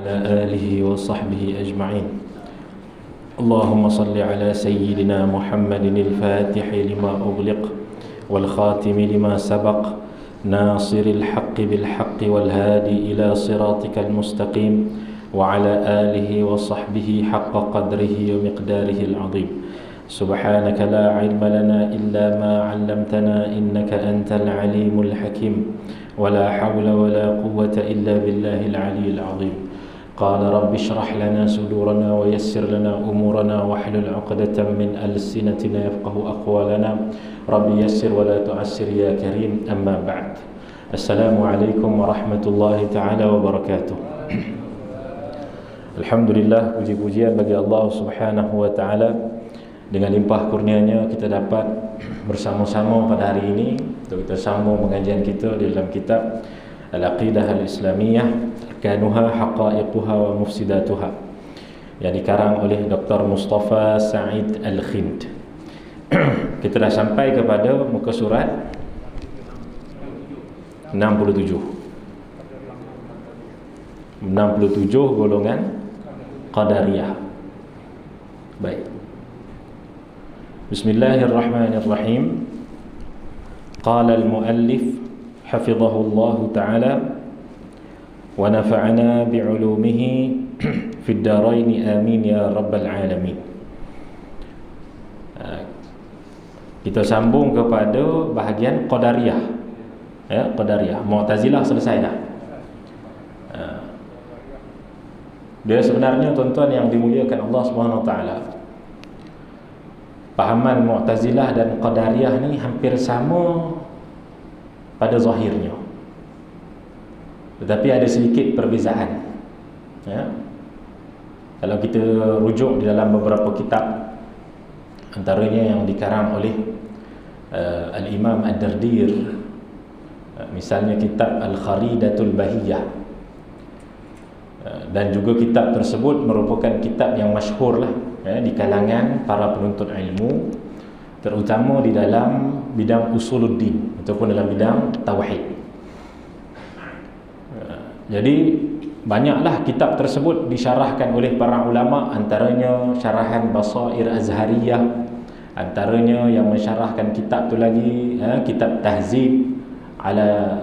وعلى آله وصحبه أجمعين. اللهم صل على سيدنا محمد الفاتح لما أغلق والخاتم لما سبق ناصر الحق بالحق والهادي إلى صراطك المستقيم وعلى آله وصحبه حق قدره ومقداره العظيم. سبحانك لا علم لنا إلا ما علمتنا إنك أنت العليم الحكيم ولا حول ولا قوة إلا بالله العلي العظيم. قال رب اشرح لنا صدورنا ويسر لنا أمورنا واحلل عقدة من ألسنتنا يفقه أقوالنا رب يسر ولا تعسر يا كريم. أما بعد. السلام عليكم ورحمة الله تعالى وبركاته. Alhamdulillah, puji-pujian bagi Allah Subhanahu wa taala. Dengan limpah kurnianya kita dapat bersama-sama pada hari ini untuk kita sambung pengajian kita di dalam kitab Al-Aqidah Al-Islamiyah, Arkanuha, Haqaiquha wa Mufsidatuha, yang dikarang oleh Dr. Mustafa Said Al-Khind. Kita dah sampai kepada muka surat 67 golongan Qadariyah. Baik. Bismillahirrahmanirrahim. Qala al-muallif hafizahullahu ta'ala wa nafa'ana bi'ulumihi fid darain amin ya rabbal alamin. Kita sambung kepada bahagian Qadariyah. Ya, Qadariyah. Mu'tazilah selesai dah. Dia sebenarnya, tuan-tuan yang dimuliakan Allah Subhanahu wa taala, pahaman Mu'tazilah dan Qadariyah ni hampir sama pada zahirnya, tetapi ada sedikit perbezaan. Ya. Kalau kita rujuk di dalam beberapa kitab, antaranya yang dikarang oleh Al-Imam Ad-Dardir, misalnya kitab Al-Kharidatul Bahiyah, dan juga kitab tersebut merupakan kitab yang masyhur lah, ya, di kalangan para penuntut ilmu, terutama di dalam bidang usuluddin ataupun dalam bidang tauhid. Jadi banyaklah kitab tersebut disyarahkan oleh para ulama, antaranya syarahan Basair Azhariyah, antaranya yang mensyarahkan kitab tu lagi kitab Tahzib ala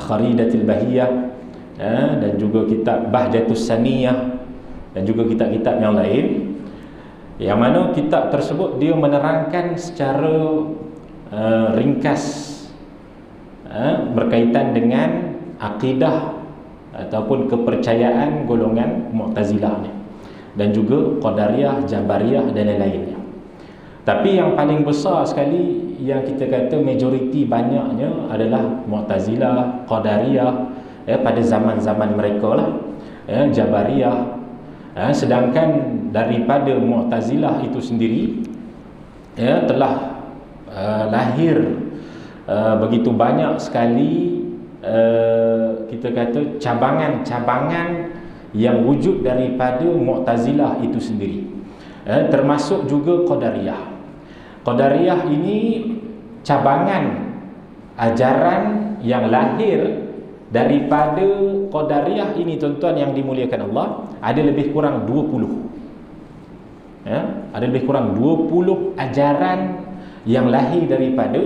Kharidatul Bahiyah, dan juga kitab Bahjatus Saniyah, dan juga kitab-kitab yang lain, yang mana kitab tersebut dia menerangkan secara ringkas berkaitan dengan akidah ataupun kepercayaan golongan Mu'tazilah ni, dan juga Qadariyah, Jabariyah dan lain-lainnya. Tapi yang paling besar sekali, yang kita kata majoriti banyaknya adalah Mu'tazilah, Qadariyah, pada zaman-zaman mereka lah, Jabariyah. Sedangkan daripada Mu'tazilah itu sendiri, telah lahir begitu banyak sekali kita kata cabangan-cabangan yang wujud daripada Mu'tazilah itu sendiri, termasuk juga Qadariyah. Qadariyah ini cabangan ajaran yang lahir daripada Qadariyah ini, tuan-tuan yang dimuliakan Allah, ada lebih kurang 20. Ada lebih kurang 20 ajaran yang lahir daripada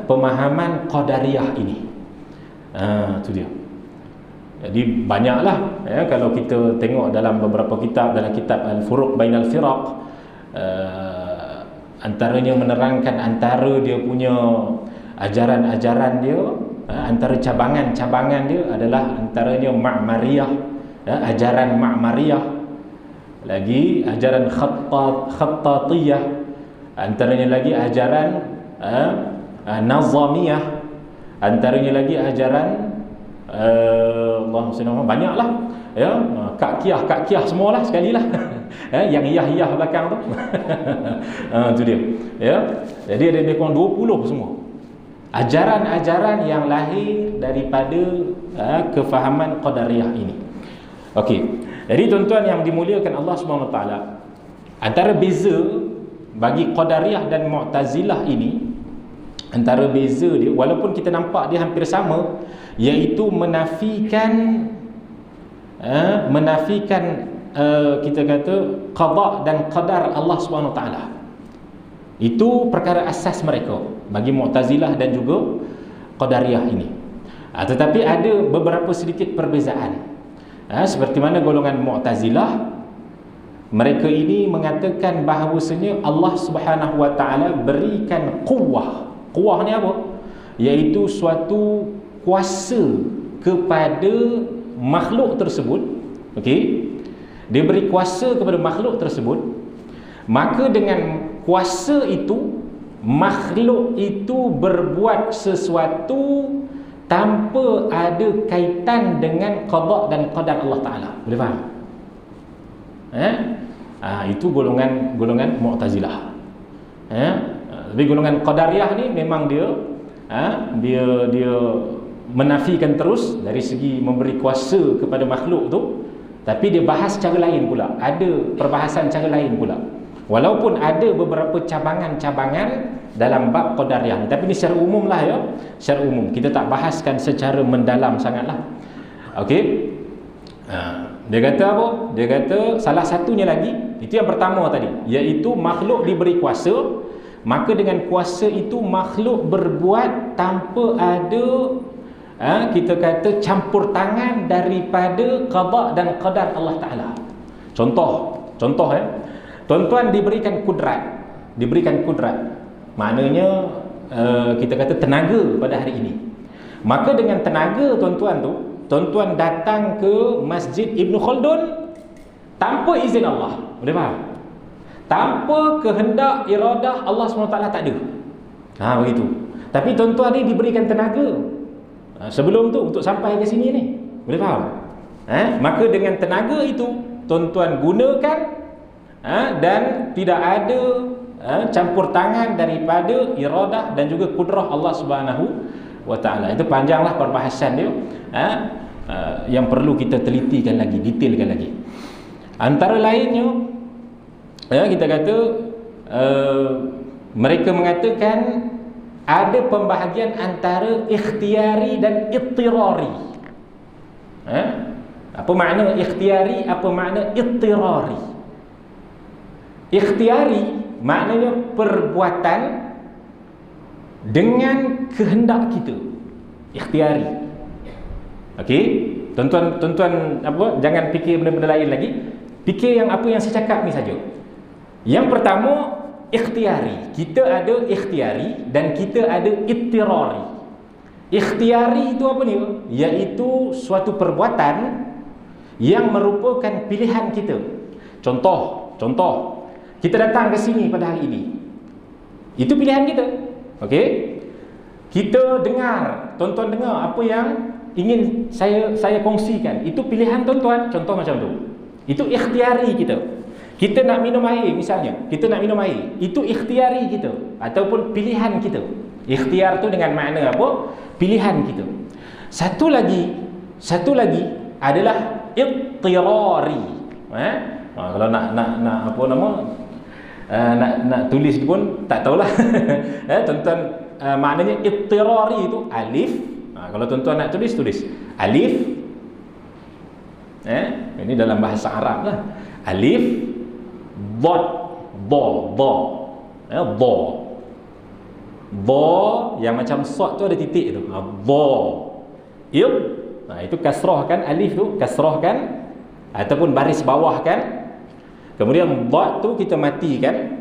pemahaman Qadariyah ini. Itu dia. Jadi banyaklah, kalau kita tengok dalam beberapa kitab, dalam kitab Al-Furuq Bainal Firaq, antaranya menerangkan antara dia punya ajaran-ajaran dia, antara cabangan-cabangan dia adalah antaranya Ma'mariyah, ajaran Ma'mariyah, lagi ajaran Khattatiyah, antaranya lagi ajaran Nazamiyah, antaranya lagi ajaran banyaklah, ya, Kaqiyah semualah sekalilah. Yang iyah belakang tu. Itu dia, ya. Jadi ada lebih kurang 20 semua ajaran-ajaran yang lahir daripada kefahaman Qadariyah ini. Okey. Jadi tuan-tuan yang dimuliakan Allah Subhanahu Wa Taala, antara beza bagi Qadariyah dan Mu'tazilah ini, antara beza dia, walaupun kita nampak dia hampir sama, iaitu menafikan menafikan kita kata qada dan qadar Allah Subhanahu Wa Taala. Itu perkara asas mereka bagi Mu'tazilah dan juga Qadariyah ini. Tetapi ada beberapa sedikit perbezaan. Seperti mana golongan Mu'tazilah, mereka ini mengatakan bahawasanya Allah Subhanahu Wa Taala berikan quwwah. Quwwah ni apa? Iaitu suatu kuasa kepada makhluk tersebut. Okey. Dia beri kuasa kepada makhluk tersebut. Maka dengan kuasa itu, makhluk itu berbuat sesuatu tanpa ada kaitan dengan qada dan qadar Allah Ta'ala. Boleh faham? Itu golongan Mu'tazilah. Tapi golongan Qadariyah ni memang dia menafikan terus dari segi memberi kuasa kepada makhluk tu, tapi dia bahas cara lain pula. Ada perbahasan cara lain pula. Walaupun ada beberapa cabangan-cabangan dalam bab Qadariyah, tapi ini secara umum lah ya. Secara umum, kita tak bahaskan secara mendalam sangatlah. Okey. Dia kata apa? Dia kata salah satunya lagi, itu yang pertama tadi, iaitu makhluk diberi kuasa, maka dengan kuasa itu makhluk berbuat tanpa ada kita kata campur tangan daripada qada dan qadar Allah Ta'ala. Contoh tuan-tuan diberikan kudrat, maknanya kita kata tenaga pada hari ini. Maka dengan tenaga tuan-tuan tu, tuan-tuan datang ke Masjid Ibn Khaldun tanpa izin Allah. Boleh faham? Tanpa kehendak iradah Allah SWT tak ada. Begitu. Tapi tuan-tuan ni diberikan tenaga sebelum tu untuk sampai ke sini ni. Boleh faham? Maka dengan tenaga itu tuan-tuan gunakan dan tidak ada campur tangan daripada iradah dan juga kudrah Allah Subhanahu Wa Ta'ala. Itu panjanglah perbahasan dia, yang perlu kita telitikan lagi, detailkan lagi. Antara lainnya, kita kata mereka mengatakan ada pembahagian antara ikhtiari dan ittirari. Apa makna ikhtiari, apa makna ittirari? Ikhtiari maknanya perbuatan dengan kehendak kita. Ikhtiari. Okey, tuan-tuan jangan fikir benda-benda lain lagi. Fikir yang apa yang saya cakap ni saja. Yang pertama, ikhtiari. Kita ada ikhtiari dan kita ada ittirari. Ikhtiari itu apa ni? Iaitu suatu perbuatan yang merupakan pilihan kita. Contoh, kita datang ke sini pada hari ini. Itu pilihan kita. Okey? Kita dengar, tuan-tuan dengar apa yang ingin saya kongsikan. Itu pilihan tuan-tuan. Contoh macam tu. Itu ikhtiari kita. Kita nak minum air misalnya, kita nak minum air, itu ikhtiari kita ataupun pilihan kita. Ikhtiar tu dengan makna apa? Pilihan kita. Satu lagi adalah ittirari. Kalau nak apa nama, nak tulis pun tak tahulah. Tuan-tuan, maknanya ittirari itu alif. Kalau tuan-tuan nak tulis alif. Ini dalam bahasa Arab lah. Alif, dot, bo yang macam sod tu ada titik tu. Bo. Itu kasrahkan alif tu, kasrahkan ataupun baris bawahkan. Kemudian dot tu kita matikan.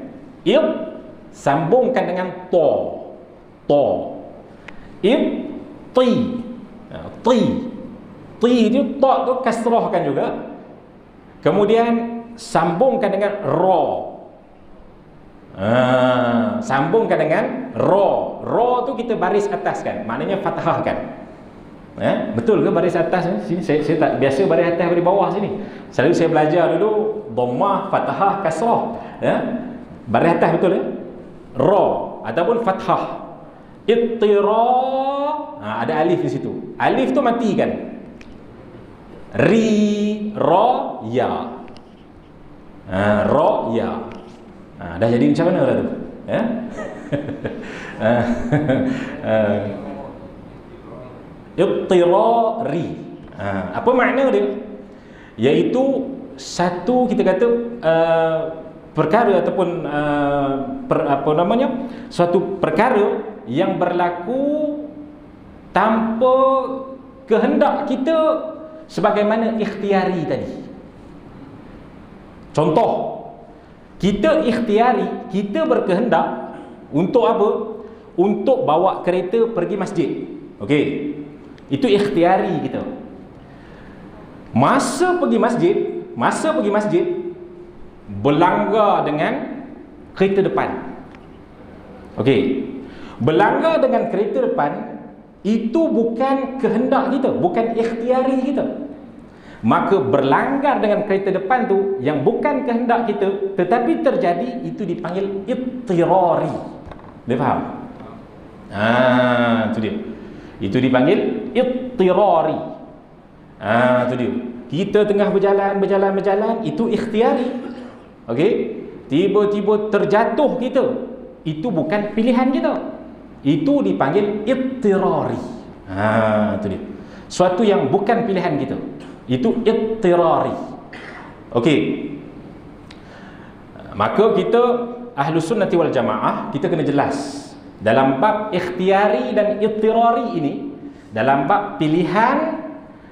Sambungkan dengan to. Ti itu to tu kasrahkan juga. Kemudian sambungkan dengan ra. Sambungkan dengan ra. Ra tu kita baris ataskan, maknanya fathahkan. Betul ke baris atas ni? Saya tak biasa baris atas dari bawah sini. Selalu saya belajar dulu dhammah, fathah, kasrah. Baris atas betul ya? Ra ataupun fathah. Ittira, ada alif di situ. Alif tu matikan. Ri, ra, ya. Ra, ya. Dah jadi macam mana dah tu? Ittirari. Apa makna dia? iaitu satu, kita kata perkara ataupun suatu perkara yang berlaku tanpa kehendak kita sebagaimana ikhtiari tadi. Contoh, kita ikhtiari, kita berkehendak untuk apa? Untuk bawa kereta pergi masjid. Okey. Itu ikhtiari kita. Masa pergi masjid berlanggar dengan kereta depan. Okey. Berlanggar dengan kereta depan itu bukan kehendak kita, bukan ikhtiari kita. Maka berlanggar dengan kereta depan tu yang bukan kehendak kita tetapi terjadi, itu dipanggil ittirari. Dia faham? Itu dia. Itu dipanggil ittirari. Itu dia. Kita tengah berjalan, itu ikhtiari. Okey? Tiba-tiba terjatuh kita. Itu bukan pilihan kita. Itu dipanggil ittirari. Itu dia. Suatu yang bukan pilihan kita. Itu ittirari. Okey. Maka kita Ahlus Sunnati wal Jamaah, kita kena jelas dalam bab ikhtiari dan ittirari ini, dalam bab pilihan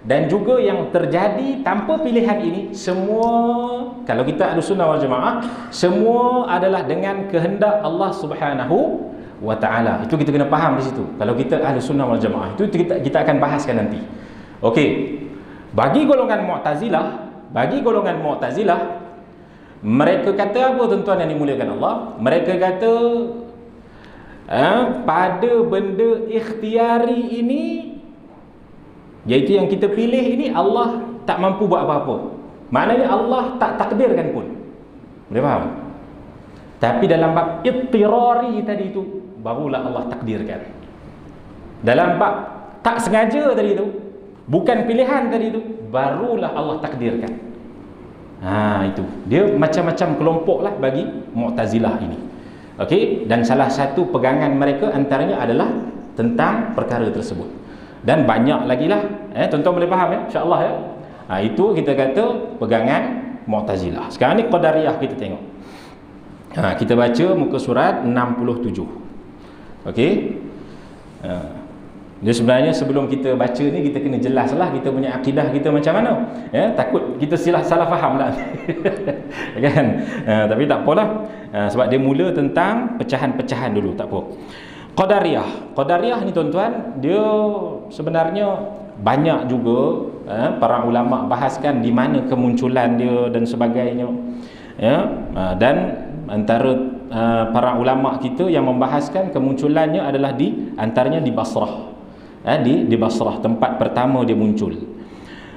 dan juga yang terjadi tanpa pilihan ini, semua, kalau kita Ahlus Sunnah wal Jamaah, semua adalah dengan kehendak Allah Subhanahu wa ta'ala. Itu kita kena faham di situ. Kalau kita Ahlus Sunnah wal Jamaah, itu kita akan bahaskan nanti. Okey. Bagi golongan Mu'tazilah, mereka kata apa, tuan-tuan yang dimuliakan Allah? Mereka kata pada benda ikhtiari ini, iaitu yang kita pilih ini, Allah tak mampu buat apa-apa. Maknanya Allah tak takdirkan pun. Boleh faham? Tapi dalam bab ittirari tadi itu, barulah Allah takdirkan. Dalam bab tak sengaja tadi itu, bukan pilihan tadi itu, barulah Allah takdirkan. Itu dia macam-macam kelompok lah bagi Mu'tazilah ini. Okey, dan salah satu pegangan mereka antaranya adalah tentang perkara tersebut. Dan banyak lagi lah, tuan-tuan boleh faham ya, insya-Allah ya. Itu kita kata pegangan Mu'tazilah. Sekarang ni Qadariyah kita tengok. Kita baca muka surat 67. Okey. Dia sebenarnya sebelum kita baca ni, kita kena jelaslah kita punya akidah kita macam mana. Takut kita salah faham lah. Kan? Tapi tak apalah. Sebab dia mula tentang pecahan-pecahan dulu, tak apa. Qadariyah ni tuan-tuan, dia sebenarnya banyak juga para ulama bahaskan di mana kemunculan dia dan sebagainya. Dan antara para ulama kita yang membahaskan kemunculannya adalah antaranya di Basrah. Di Basrah, tempat pertama dia muncul.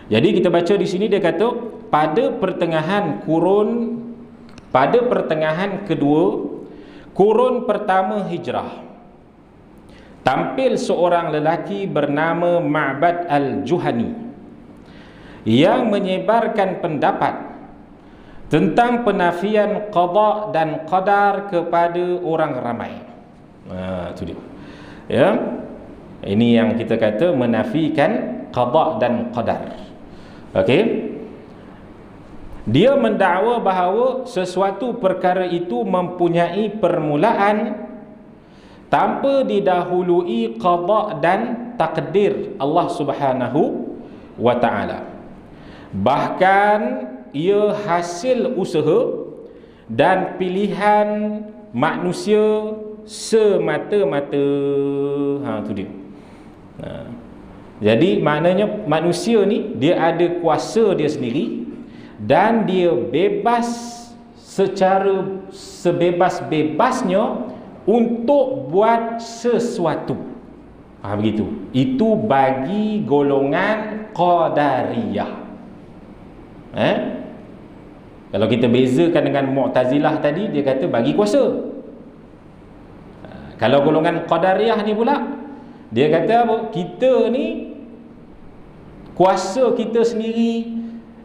Jadi kita baca di sini, dia kata pada pertengahan kedua kurun pertama hijrah, tampil seorang lelaki bernama Ma'bad al-Juhani yang menyebarkan pendapat tentang penafian qada dan qadar kepada orang ramai. Itu dia. Ya. Ini yang kita kata menafikan qada dan qadar. Okey. Dia mendakwa bahawa sesuatu perkara itu mempunyai permulaan tanpa didahului qada dan takdir Allah Subhanahu wa ta'ala. Bahkan ia hasil usaha dan pilihan manusia semata-mata. Itu dia. Jadi maknanya manusia ni dia ada kuasa dia sendiri dan dia bebas secara sebebas-bebasnya untuk buat sesuatu. Begitu. Itu bagi golongan Qadariyah. Kalau kita bezakan dengan Mu'tazilah tadi, dia kata bagi kuasa. Kalau golongan Qadariyah ni pula, dia kata apa? Kita ni kuasa kita sendiri.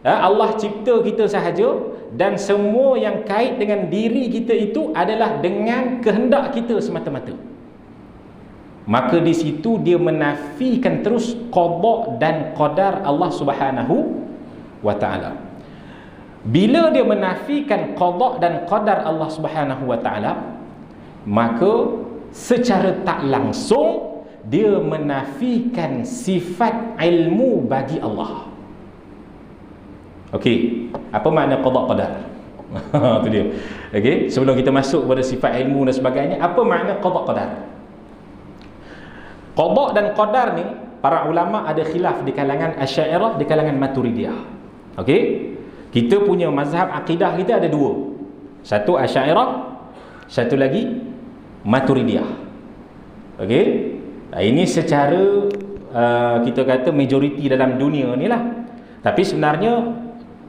Allah cipta kita sahaja, dan semua yang kait dengan diri kita itu adalah dengan kehendak kita semata-mata. Maka di situ dia menafikan terus qada dan qadar Allah Subhanahu wa ta'ala. Bila dia menafikan qada dan qadar Allah Subhanahu wa ta'ala, maka secara tak langsung dia menafikan sifat ilmu bagi Allah. Okey, apa makna qada qadar? Itu dia. Okey, sebelum kita masuk pada sifat ilmu dan sebagainya, apa makna qada qadar? Qada dan qadar ni para ulama ada khilaf di kalangan Asy'ariyah, di kalangan Maturidiyah. Okey? Kita punya mazhab akidah kita ada dua. Satu Asy'ariyah, satu lagi Maturidiyah. Okey? Ini secara kita kata majoriti dalam dunia ni lah. Tapi sebenarnya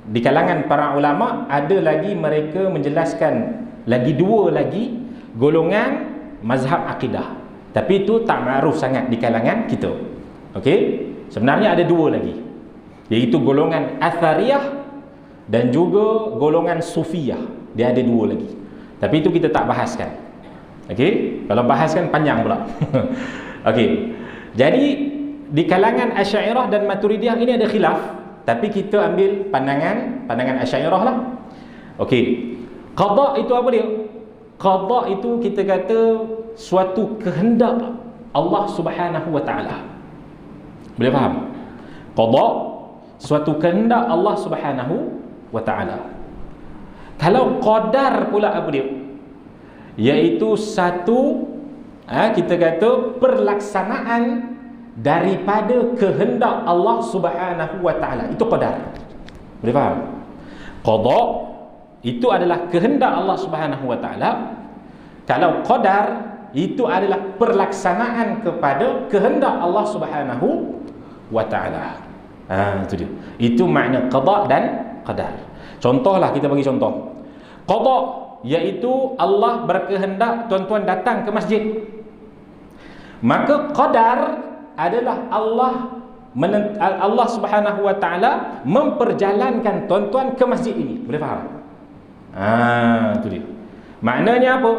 di kalangan para ulama ada lagi mereka menjelaskan lagi dua lagi golongan mazhab akidah. Tapi itu tak ma'ruf sangat di kalangan kita. Okey? Sebenarnya ada dua lagi, iaitu golongan Athariyah dan juga golongan Sufiyah. Dia ada dua lagi. Tapi itu kita tak bahaskan. Okey? Kalau bahaskan panjang pula. Okey. Jadi di kalangan Asy'ariyah dan Maturidiyah ini ada khilaf, tapi kita ambil pandangan Asy'ariyah lah. Okey. Qada itu apa dia? Qada itu kita kata suatu kehendak Allah Subhanahu wa ta'ala. Boleh faham? Qada suatu kehendak Allah Subhanahu wa ta'ala. Kalau qadar pula apa dia? Iaitu satu kita kata perlaksanaan daripada kehendak Allah Subhanahu wa ta'ala. Itu qadar. Boleh faham? Qada itu adalah kehendak Allah Subhanahu wa ta'ala. Kalau qadar itu adalah perlaksanaan kepada kehendak Allah Subhanahu wa ta'ala. Itu dia. Itu makna qada dan qadar. Contohlah, kita bagi contoh. Qada iaitu Allah berkehendak tuan-tuan datang ke masjid. Maka qadar adalah Allah Subhanahu wa ta'ala memperjalankan tuan-tuan ke masjid ini. Boleh faham? Itu dia. Maknanya apa?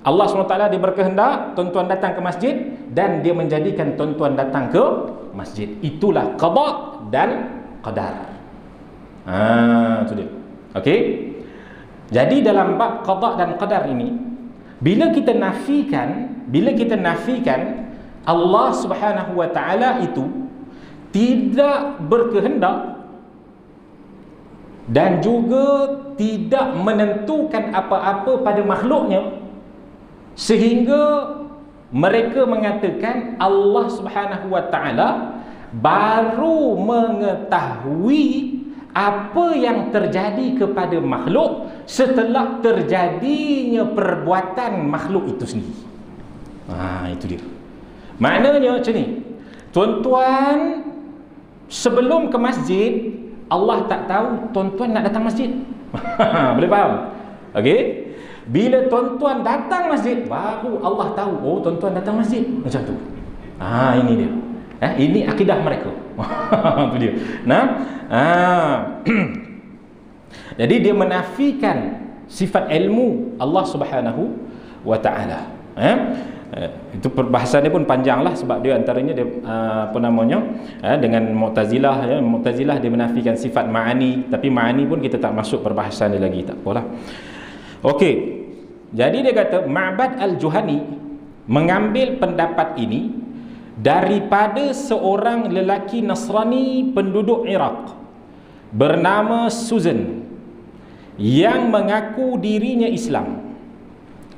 Allah SWT dia berkehendak tuan-tuan datang ke masjid dan dia menjadikan tuan-tuan datang ke masjid. Itulah qada dan qadar. Itu dia. Okey? Jadi dalam bab qada dan qadar ini, bila kita nafikan Allah Subhanahu wa ta'ala itu tidak berkehendak dan juga tidak menentukan apa-apa pada makhluknya, sehingga mereka mengatakan Allah Subhanahu wa ta'ala baru mengetahui apa yang terjadi kepada makhluk setelah terjadinya perbuatan makhluk itu sendiri. Itu dia. Maknanya macam ni, tuan-tuan sebelum ke masjid Allah tak tahu tuan-tuan nak datang masjid. Boleh faham? Okey? Bila tuan-tuan datang masjid, baru Allah tahu, oh tuan-tuan datang masjid. Macam tu. Ini dia. Ini akidah mereka. Itu dia. Jadi dia menafikan sifat ilmu Allah Subhanahu wa ta'ala. Itu perbahasan dia pun panjang lah, sebab dia antaranya dia dengan Mu'tazilah. Mu'tazilah dia menafikan sifat ma'ani, tapi ma'ani pun kita tak masuk perbahasan dia lagi, tak apalah. Okey. Jadi dia kata Ma'bad al-Juhani mengambil pendapat ini daripada seorang lelaki Nasrani penduduk Iraq bernama Susan yang mengaku dirinya Islam.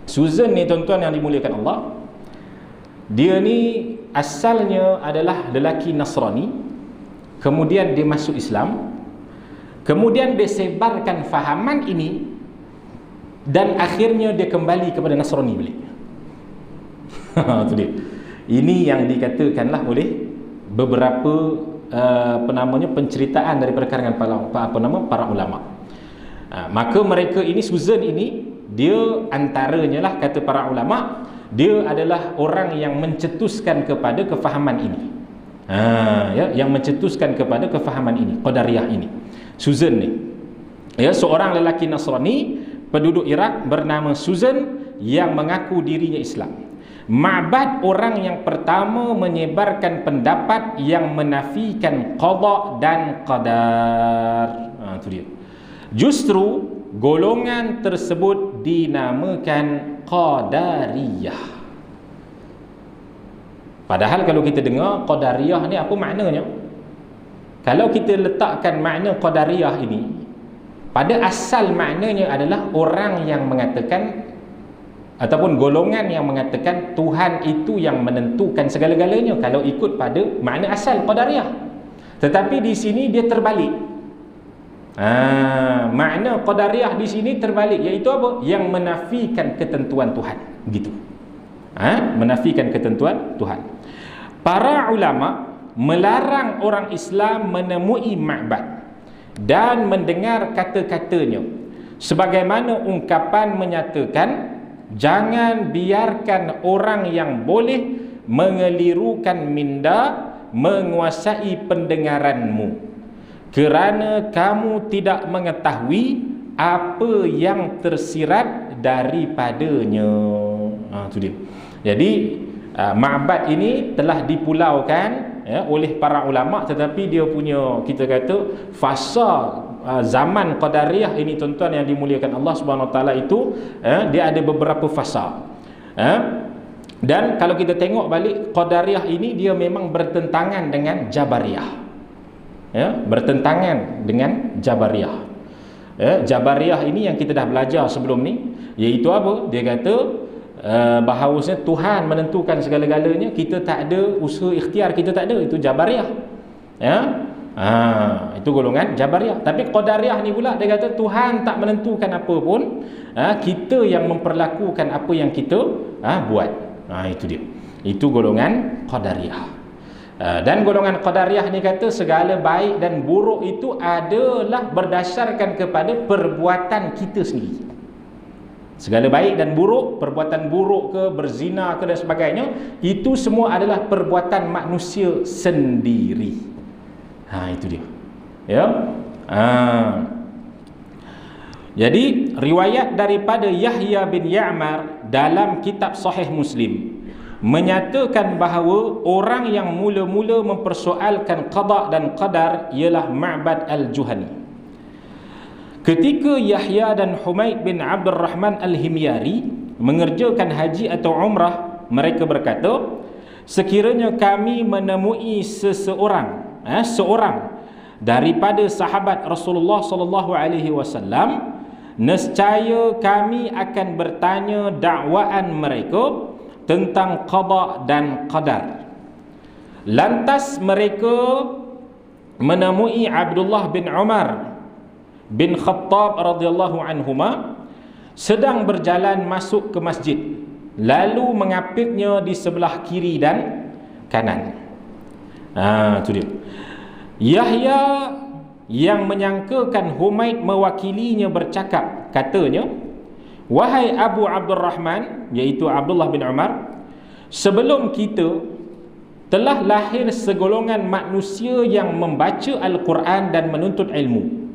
Susan ni tuan-tuan yang dimuliakan Allah, dia ni asalnya adalah lelaki Nasrani, kemudian dia masuk Islam, kemudian dia sebarkan fahaman ini dan akhirnya dia kembali kepada Nasrani balik. Itu dia. Ini yang dikatakanlah oleh beberapa penceritaan daripada kalangan para ulama. Maka mereka ini, Susan ini, dia antaranya lah kata para ulama, dia adalah orang yang mencetuskan kepada kefahaman ini. Yang mencetuskan kepada kefahaman ini, Qadariyah ini. Susan ni, seorang lelaki Nasrani penduduk Iraq bernama Susan yang mengaku dirinya Islam. Ma'bad orang yang pertama menyebarkan pendapat yang menafikan qada dan qadar. Itu dia. Justru golongan tersebut dinamakan qadariyah. Padahal kalau kita dengar qadariyah ni apa maknanya? Kalau kita letakkan makna qadariyah ini, pada asal maknanya adalah orang yang mengatakan ataupun golongan yang mengatakan Tuhan itu yang menentukan segala-galanya kalau ikut pada makna asal qadariyah. Tetapi di sini dia terbalik. Makna qadariyah di sini terbalik, iaitu apa? Yang menafikan ketentuan Tuhan, begitu. Menafikan ketentuan Tuhan. Para ulama melarang orang Islam menemui ma'bad dan mendengar kata-katanya, sebagaimana ungkapan menyatakan, jangan biarkan orang yang boleh mengelirukan minda menguasai pendengaranmu, kerana kamu tidak mengetahui apa yang tersirat daripadanya. Itu dia. Jadi ma'bad ini telah dipulaukan oleh para ulama, tetapi dia punya, kita kata, fasa zaman qadariyah ini, tuan-tuan yang dimuliakan Allah Subhanahu Wa Taala, itu dia ada beberapa fasa. Dan kalau kita tengok balik, qadariyah ini dia memang bertentangan dengan jabariyah. Bertentangan dengan jabariyah. Jabariyah ini yang kita dah belajar sebelum ni, iaitu apa? Dia kata bahawasanya Tuhan menentukan segala-galanya, kita tak ada usaha ikhtiar, kita tak ada. Itu jabariyah. Itu golongan jabariyah. Tapi qadariyah ni pula dia kata Tuhan tak menentukan apa pun, kita yang memperlakukan apa yang kita buat. Itu dia. Itu golongan qadariyah. Dan golongan qadariyah ni kata segala baik dan buruk itu adalah berdasarkan kepada perbuatan kita sendiri. Segala baik dan buruk, perbuatan buruk ke, berzina ke dan sebagainya, itu semua adalah perbuatan manusia sendiri. Itu dia. Jadi riwayat daripada Yahya bin Ya'mar dalam kitab Sahih Muslim menyatakan bahawa orang yang mula-mula mempersoalkan qada dan qadar ialah Ma'bad al-Juhani. Ketika Yahya dan Humaid bin Abdul Rahman al-Himyari mengerjakan haji atau umrah, mereka berkata, sekiranya kami menemui seorang daripada sahabat Rasulullah sallallahu alaihi wasallam, nescaya kami akan bertanya dakwaan mereka tentang qada dan qadar. Lantas mereka menemui Abdullah bin Umar bin Khattab radhiyallahu anhuma sedang berjalan masuk ke masjid, lalu mengapitnya di sebelah kiri dan kanan. Itu dia. Yahya yang menyangkakan Humaid mewakilinya bercakap, katanya, wahai Abu Abdurrahman, iaitu Abdullah bin Umar, sebelum kita telah lahir segolongan manusia yang membaca Al-Quran dan menuntut ilmu.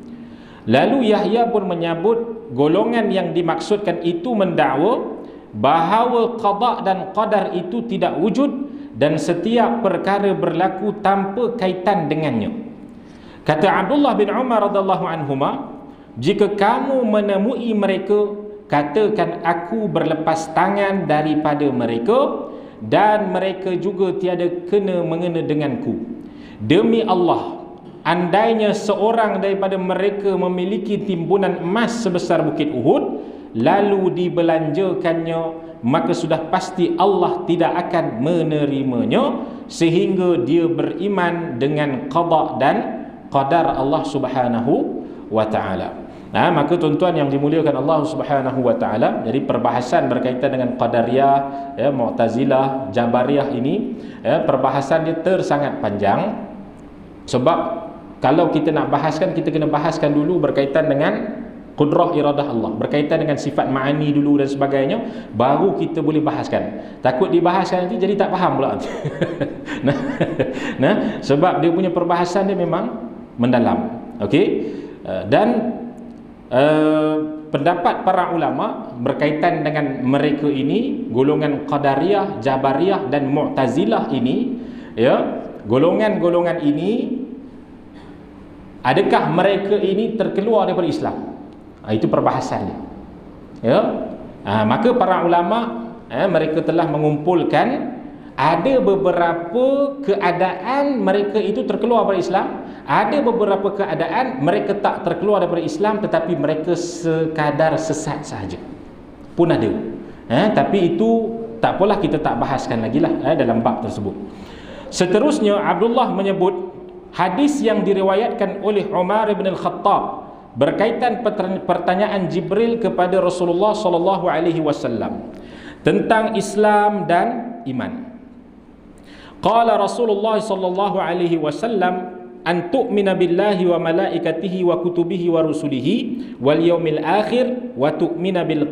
Lalu Yahya pun menyebut golongan yang dimaksudkan itu mendakwa bahawa qada dan qadar itu tidak wujud dan setiap perkara berlaku tanpa kaitan dengannya. Kata Abdullah bin Umar radhiyallahu anhuma, jika kamu menemui mereka, katakan aku berlepas tangan daripada mereka dan mereka juga tiada kena-mengena denganku. Demi Allah, andainya seorang daripada mereka memiliki timbunan emas sebesar bukit Uhud, lalu dibelanjakannya, maka sudah pasti Allah tidak akan menerimanya sehingga dia beriman dengan qada dan qadar Allah Subhanahu wa taala. Maka tuan-tuan yang dimuliakan Allah Subhanahu wa taala, jadi perbahasan berkaitan dengan qadariyah, Mu'tazilah, Jabariyah ini, perbahasan dia sangat panjang. Sebab kalau kita nak bahaskan, kita kena bahaskan dulu berkaitan dengan qudrah iradah Allah, berkaitan dengan sifat ma'ani dulu dan sebagainya, baru kita boleh bahaskan. Takut dibahaskan nanti jadi tak faham pula. Sebab dia punya perbahasan dia memang mendalam. Okey. Dan pendapat para ulama berkaitan dengan mereka ini, golongan Qadariyah, Jabariyah dan Mu'tazilah ini, ya, golongan-golongan ini, adakah mereka ini terkeluar daripada Islam? Itu perbahasannya, ya. Maka para ulama, mereka telah mengumpulkan ada beberapa keadaan mereka itu terkeluar daripada Islam, ada beberapa keadaan mereka tak terkeluar daripada Islam tetapi mereka sekadar sesat sahaja pun ada. Tapi itu tak apalah, kita tak bahaskan lagi lah dalam bab tersebut. Seterusnya, Abdullah menyebut hadis yang diriwayatkan oleh Umar bin Al-Khattab berkaitan pertanyaan Jibril kepada Rasulullah sallallahu alaihi wasallam tentang Islam dan iman. Qala Rasulullah sallallahu alaihi wasallam an tu'mina billahi wa malaikatihi wa kutubihi wa rusulihi wal yaumil akhir wa tu'mina bil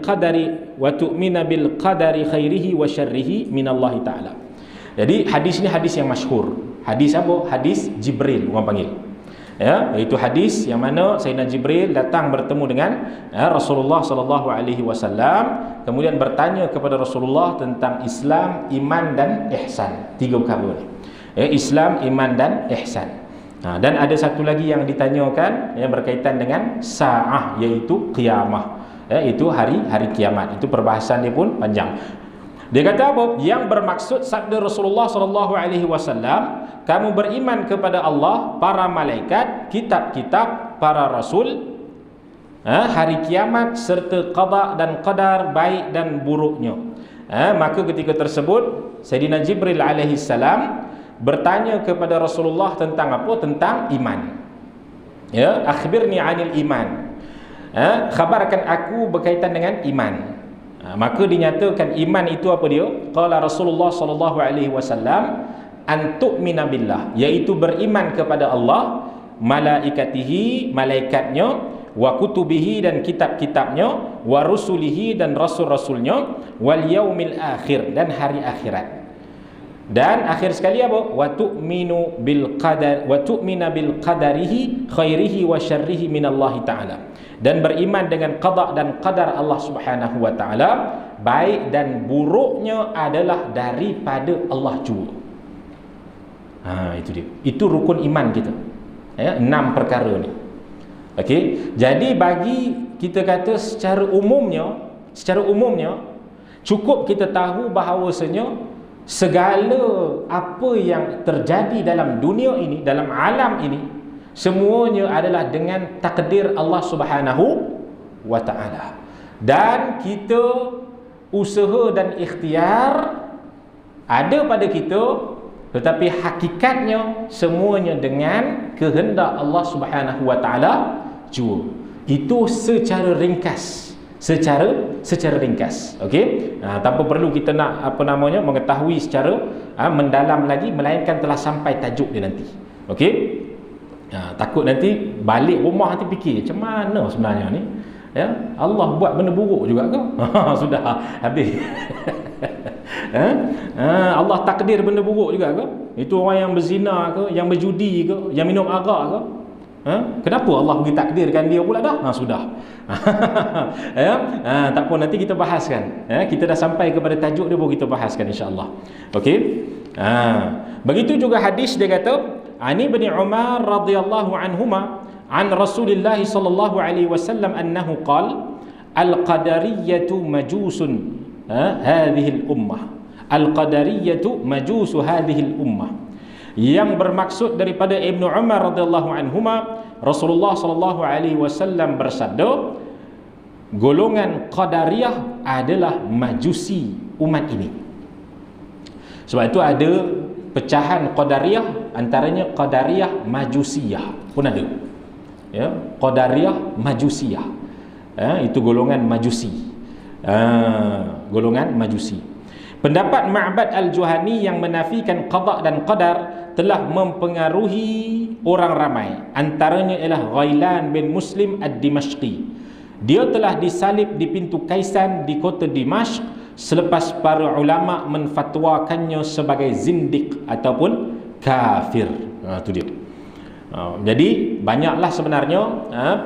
qadari khairihi wa syarrihi minallahi ta'ala. Jadi hadis ini hadis yang masyhur. Hadis apa? Hadis Jibril orang panggil. Ya, iaitu hadis yang mana Sayyidina Jibril datang bertemu dengan Rasulullah sallallahu alaihi wasallam, kemudian bertanya kepada Rasulullah tentang Islam, iman dan ihsan. 3 perkara ni. Islam, iman dan ihsan. Dan ada satu lagi yang ditanyakan yang berkaitan dengan sa'ah, iaitu qiyamah. Itu hari kiamat. Itu perbahasan dia pun panjang. Dia kata apa? Yang bermaksud sabda Rasulullah sallallahu alaihi wasallam, kamu beriman kepada Allah, para malaikat, kitab-kitab, para rasul, hari kiamat serta qada dan qadar, baik dan buruknya. Maka ketika tersebut Sayyidina Jibril alaihi salam bertanya kepada Rasulullah tentang apa? Tentang iman. Ya, akhbirni 'anil iman. Khabarkan aku berkaitan dengan iman. Maka dinyatakan iman itu apa dia? Qala Rasulullah sallallahu alaihi wasallam an tu'mina billah, iaitu beriman kepada Allah, malaikatihi, malaikatnya, wa kutubihi dan kitab-kitabnya, wa rusulihi dan rasul-rasulnya, wal yaumil akhir dan hari akhirat. Dan akhir sekali apa? Wa tu'minu bil qadar, wa tu'mina bil qadarihi khairihi wa syarrihi minallahi ta'ala. Dan beriman dengan qada dan qadar Allah Subhanahu wa taala, baik dan buruknya adalah daripada Allah jua. Itu dia. Itu rukun iman kita. 6 perkara ni. Okey. Jadi bagi kita kata secara umumnya cukup kita tahu bahawasanya segala apa yang terjadi dalam dunia ini, dalam alam ini, semuanya adalah dengan takdir Allah Subhanahu wa taala. Dan kita usaha dan ikhtiar ada pada kita, tetapi hakikatnya semuanya dengan kehendak Allah Subhanahu wa taala jua. Itu secara ringkas. Secara ringkas. Okey? Tanpa perlu kita nak mengetahui secara mendalam lagi, melainkan telah sampai tajuk dia nanti. Okey? Takut nanti balik rumah nanti fikir macam mana sebenarnya ni, ya, Allah buat benda buruk juga ke? Sudah habis. Allah takdir benda buruk juga ke? Itu orang yang berzina ke, yang berjudi ke, yang minum arak ke? Kenapa Allah bagi takdirkan dia pula dah? Sudah. Tak apa, nanti kita bahaskan. Kita dah sampai kepada tajuk dia, baru kita bahaskan insya-Allah. Okey? Begitu juga hadis dia kata, Ani bin Umar radhiyallahu anhuma an Rasulillah sallallahu alaihi wasallam annahu qala al-qadariyatu majusun hadhihi al-ummah. Al-qadariyatu majusu hadhihi al-ummah. Yang bermaksud daripada Ibnu Umar radhiyallahu anhuma, Rasulullah sallallahu alaihi wasallam bersabda, golongan Qadariyah adalah majusi umat ini. Sebab itu ada pecahan Qadariyah, antaranya Qadariyah Majusiyah pun ada. Ya, Qadariyah Majusiyah. Itu golongan Majusi. Golongan Majusi. Pendapat Ma'bad Al-Juhani yang menafikan qada dan qadar telah mempengaruhi orang ramai. Antaranya ialah Ghailan bin Muslim Ad-Dimashqi. Dia telah disalib di pintu Kaisan di kota Dimashq selepas para ulama menfatwakannya sebagai zindik ataupun kafir. Itu dia. Jadi banyaklah sebenarnya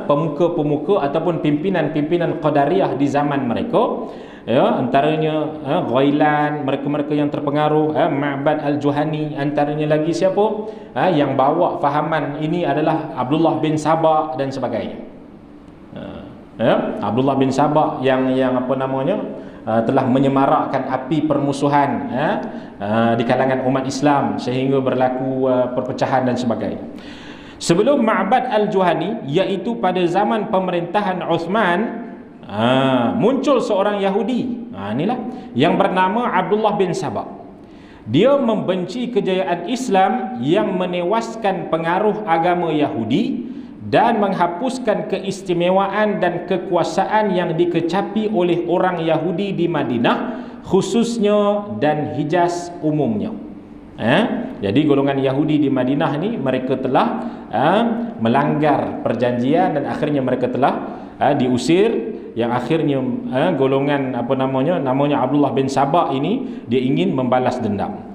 pemuka-pemuka ataupun pimpinan-pimpinan Qadariyah di zaman mereka, ya, antaranya Ghailan, mereka-mereka yang terpengaruh, Ma'bad Al-Juhani, antaranya lagi siapa yang bawa fahaman ini adalah Abdullah bin Sabah dan sebagainya. Abdullah bin Sabah yang apa namanya telah menyemarakkan api permusuhan di kalangan umat Islam sehingga berlaku perpecahan dan sebagainya. Sebelum Ma'bad Al-Juhani, iaitu pada zaman pemerintahan Uthman, muncul seorang Yahudi, inilah yang bernama Abdullah bin Sabah. Dia membenci kejayaan Islam yang menewaskan pengaruh agama Yahudi dan menghapuskan keistimewaan dan kekuasaan yang dikecapi oleh orang Yahudi di Madinah khususnya dan Hijaz umumnya. Jadi golongan Yahudi di Madinah ni mereka telah melanggar perjanjian dan akhirnya mereka telah diusir, yang akhirnya golongan namanya Abdullah bin Sabah ini dia ingin membalas dendam.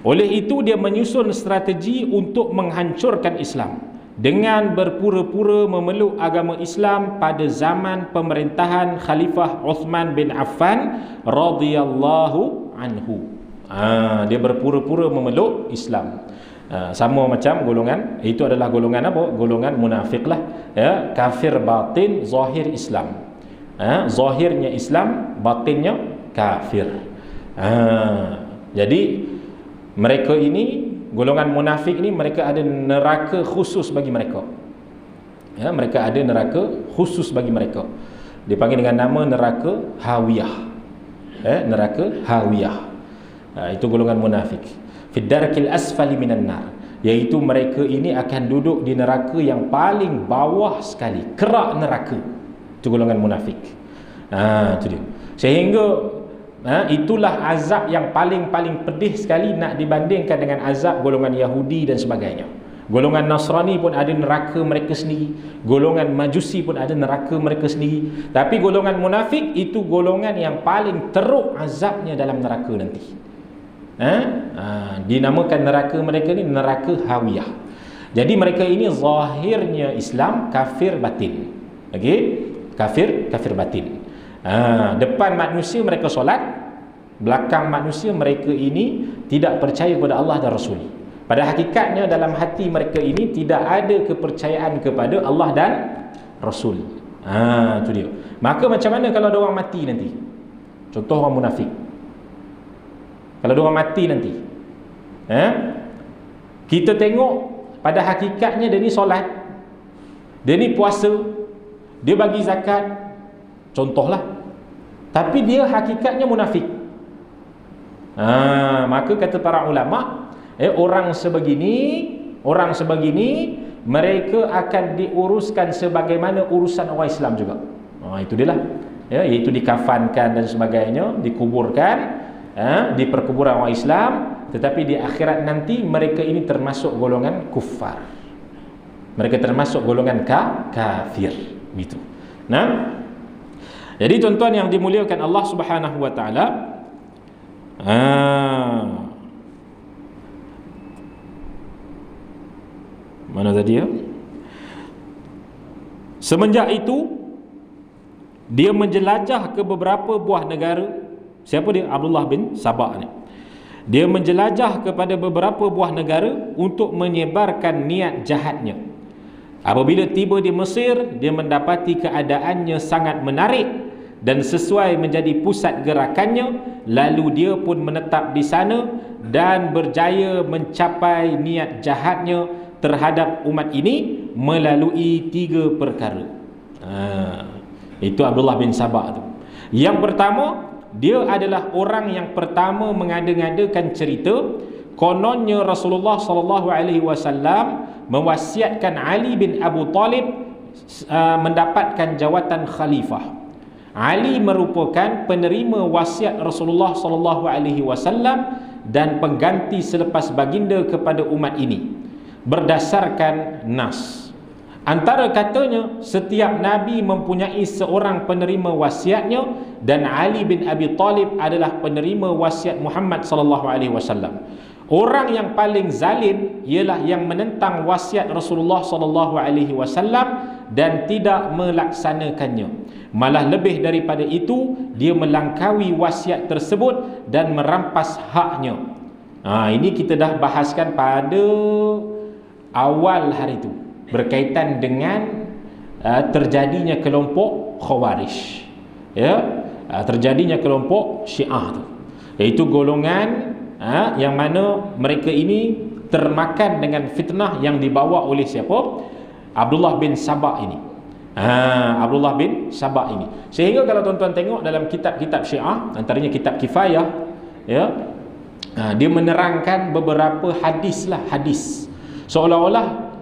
Oleh itu dia menyusun strategi untuk menghancurkan Islam dengan berpura-pura memeluk agama Islam pada zaman pemerintahan Khalifah Uthman bin Affan radhiyallahu anhu. Dia berpura-pura memeluk Islam. Sama macam golongan itu adalah golongan apa? Golongan munafik lah, ya, kafir batin, zahir Islam. Zahirnya Islam, batinnya kafir. Jadi mereka ini, golongan munafik ini, mereka ada neraka khusus bagi mereka. Mereka ada neraka khusus bagi mereka. Dipanggil dengan nama neraka Hawiyah. Neraka Hawiyah. Itu golongan munafik. Fid darkil asfali minan nar, iaitu mereka ini akan duduk di neraka yang paling bawah sekali, kerak neraka. Itu golongan munafik. Itu dia. Sehingga itulah azab yang paling pedih sekali nak dibandingkan dengan azab golongan Yahudi dan sebagainya. Golongan Nasrani pun ada neraka mereka sendiri, golongan Majusi pun ada neraka mereka sendiri. Tapi golongan munafik itu golongan yang paling teruk azabnya dalam neraka nanti. Dinamakan neraka mereka ni neraka Hawiyah. Jadi mereka ini zahirnya Islam, kafir batin. Okey, kafir batin. Depan manusia mereka solat, belakang manusia mereka ini tidak percaya kepada Allah dan Rasul. Pada hakikatnya dalam hati mereka ini tidak ada kepercayaan kepada Allah dan Rasul. Itu dia. Maka macam mana kalau ada orang mati nanti? Contoh orang munafik. Kalau dia orang mati nanti, kita tengok pada hakikatnya dia ni solat, dia ni puasa, dia bagi zakat, contohlah, tapi dia hakikatnya munafik. Maka kata para ulama, orang sebegini mereka akan diuruskan sebagaimana urusan orang Islam juga. Itu dia lah, iaitu dikafankan dan sebagainya, dikuburkan di perkuburan orang Islam, tetapi di akhirat nanti mereka ini termasuk golongan kuffar. Mereka termasuk golongan kafir gitu. Jadi tuan-tuan yang dimuliakan Allah Subhanahu wa taala, mana tadi ya? Semenjak itu dia menjelajah ke beberapa buah negara. Siapa dia? Abdullah bin Sabah ni. Dia menjelajah kepada beberapa buah negara untuk menyebarkan niat jahatnya. Apabila tiba di Mesir, dia mendapati keadaannya sangat menarik dan sesuai menjadi pusat gerakannya, lalu dia pun menetap di sana dan berjaya mencapai niat jahatnya terhadap umat ini melalui 3 perkara. Itu Abdullah bin Sabah tu. Yang pertama, dia adalah orang yang pertama mengada-ngadakan cerita kononnya Rasulullah SAW mewasiatkan Ali bin Abu Talib mendapatkan jawatan khalifah. Ali merupakan penerima wasiat Rasulullah SAW dan pengganti selepas baginda kepada umat ini berdasarkan nas. Antara katanya, setiap Nabi mempunyai seorang penerima wasiatnya dan Ali bin Abi Talib adalah penerima wasiat Muhammad SAW. Orang yang paling zalim ialah yang menentang wasiat Rasulullah sallallahu alaihi wasallam dan tidak melaksanakannya. Malah lebih daripada itu, dia melangkaui wasiat tersebut dan merampas haknya. Ini kita dah bahaskan pada awal hari itu berkaitan dengan terjadinya kelompok Khawarij. Terjadinya kelompok Syiah tu, iaitu golongan yang mana mereka ini termakan dengan fitnah yang dibawa oleh siapa? Abdullah bin Sabah ini. Abdullah bin Sabah ini. Sehingga kalau tuan-tuan tengok dalam kitab-kitab Syiah, antaranya kitab Kifayah, dia menerangkan beberapa hadis, seolah-olah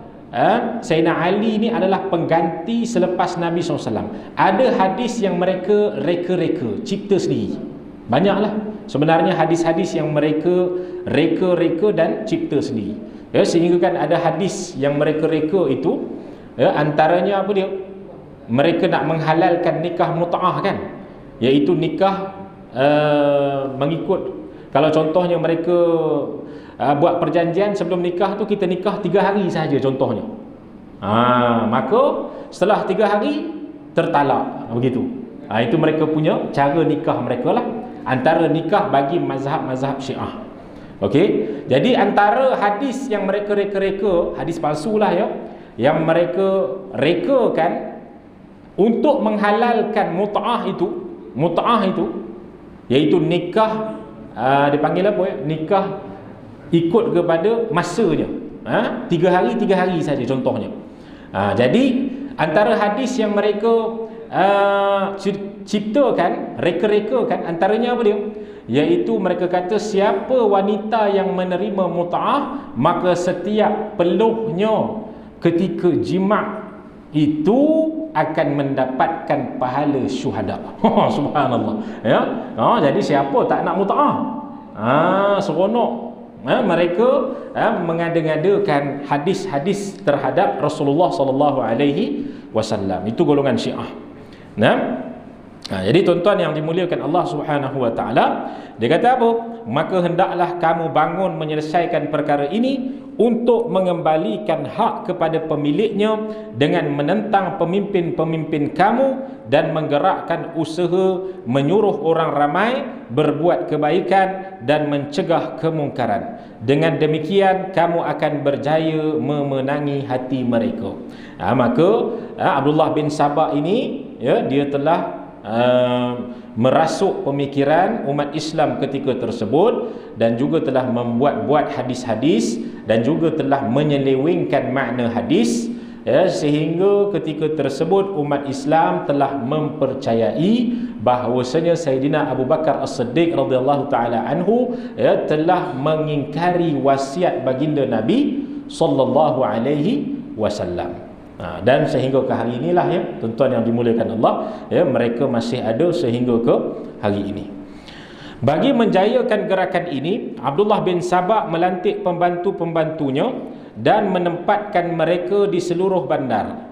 Sayyidina Ali ini adalah pengganti selepas Nabi SAW. Ada hadis yang mereka reka-reka, cipta sendiri. Banyaklah sebenarnya hadis-hadis yang mereka reka-reka dan cipta sendiri. Sehingga kan ada hadis yang mereka reka itu, antaranya apa dia? Mereka nak menghalalkan nikah mut'ah kan, iaitu nikah mengikut, kalau contohnya mereka buat perjanjian sebelum nikah tu, kita nikah 3 hari sahaja contohnya. Maka setelah 3 hari tertalak, begitu. Itu mereka punya cara nikah mereka lah, antara nikah bagi mazhab-mazhab Syiah. Okey, jadi antara hadis yang mereka reka-reka, hadis palsu lah yang mereka rekakan untuk menghalalkan mut'ah itu, iaitu nikah, dipanggil apa nikah ikut kepada masanya. 3 hari saja contohnya. Jadi antara hadis yang mereka ciptakan, reka-rekakan, antaranya apa dia? Iaitu mereka kata, siapa wanita yang menerima mut'ah, maka setiap peluhnya ketika jima' itu akan mendapatkan pahala syuhada. Subhanallah. Jadi siapa tak nak mut'ah? Seronok. Mereka mengada-ngadakan hadis-hadis terhadap Rasulullah sallallahu alaihi wasallam. Itu golongan Syiah. Jadi tuan-tuan yang dimuliakan Allah Subhanahu wa taala, dia kata apa? Maka hendaklah kamu bangun menyelesaikan perkara ini untuk mengembalikan hak kepada pemiliknya dengan menentang pemimpin-pemimpin kamu dan menggerakkan usaha menyuruh orang ramai berbuat kebaikan dan mencegah kemungkaran. Dengan demikian kamu akan berjaya memenangi hati mereka. Maka Abdullah bin Sabah ini, dia telah merasuk pemikiran umat Islam ketika tersebut, dan juga telah membuat hadis-hadis, dan juga telah menyelewengkan makna hadis, sehingga ketika tersebut umat Islam telah mempercayai bahawasanya Sayyidina Abu Bakar As-Siddiq radhiyallahu taala anhu telah mengingkari wasiat baginda Nabi sallallahu alaihi wasallam. Dan sehingga ke hari inilah tuan-tuan yang dimuliakan Allah, mereka masih ada sehingga ke hari ini. Bagi menjayakan gerakan ini, Abdullah bin Sabah melantik pembantu-pembantunya dan menempatkan mereka di seluruh bandar.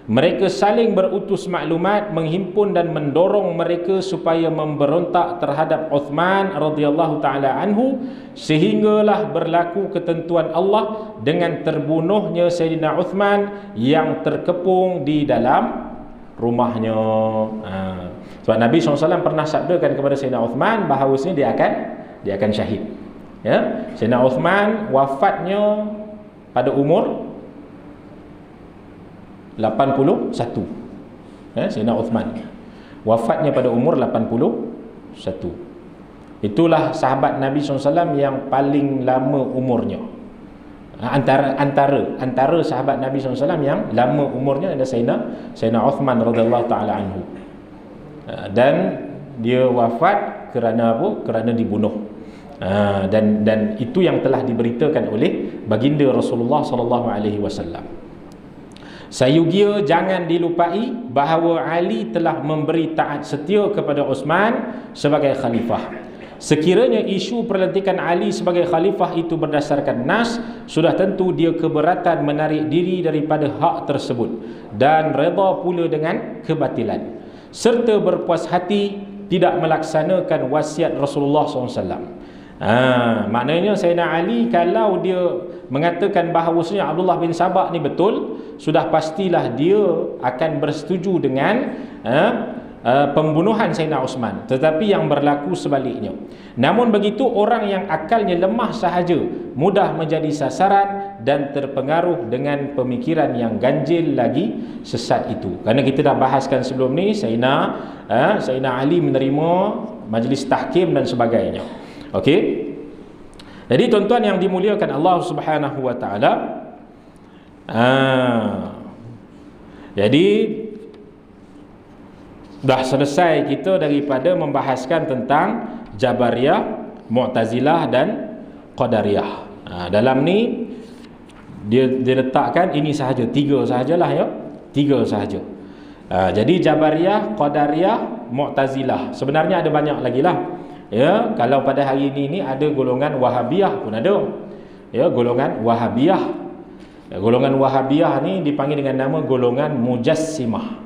Mereka saling berutus maklumat, menghimpun dan mendorong mereka supaya memberontak terhadap Uthman radhiyallahu taala anhu, sehinggalah berlaku ketentuan Allah dengan terbunuhnya Sayyidina Uthman yang terkepung di dalam rumahnya. Sebab Nabi SAW pernah sabdakan kepada Sayyidina Uthman bahawasanya dia akan syahid. Sayyidina Uthman wafatnya pada umur 81. Sayyidina Uthman wafatnya pada umur 81. Itulah sahabat Nabi SAW yang paling lama umurnya. Antara sahabat Nabi SAW yang lama umurnya ada Sayyidina Uthman radhiyallahu taala anhu. Dan dia wafat kerana apa? Kerana dibunuh. Dan itu yang telah diberitakan oleh baginda Rasulullah sallallahu alaihi wasallam. Sayugia jangan dilupai bahawa Ali telah memberi taat setia kepada Uthman sebagai khalifah. Sekiranya isu perlantikan Ali sebagai khalifah itu berdasarkan nas, sudah tentu dia keberatan menarik diri daripada hak tersebut dan redha pula dengan kebatilan, serta berpuas hati tidak melaksanakan wasiat Rasulullah SAW. Maknanya Sayyidina Ali kalau dia mengatakan bahawasanya Abdullah bin Sabah ni betul, sudah pastilah dia akan bersetuju dengan pembunuhan Sayyidina Osman. Tetapi yang berlaku sebaliknya. Namun begitu, orang yang akalnya lemah sahaja mudah menjadi sasaran dan terpengaruh dengan pemikiran yang ganjil lagi sesat itu. Kerana kita dah bahaskan sebelum ni, Sayyidina Ali menerima majlis tahkim dan sebagainya. Okey. Jadi tuan-tuan yang dimuliakan Allah Subhanahu wa taala, jadi dah selesai kita daripada membahaskan tentang Jabariyah, Mu'tazilah dan Qadariyah. Dalam ni dia letakkan ini sahaja, 3 sahajalah ya. 3 sahaja. Jadi Jabariyah, Qadariyah, Mu'tazilah. Sebenarnya ada banyak lagi lah. Ya, kalau pada hari ini ada golongan Wahabiyah pun ada. Ya, golongan Wahabiyah. Ya, golongan Wahabiyah ni dipanggil dengan nama golongan Mujassimah.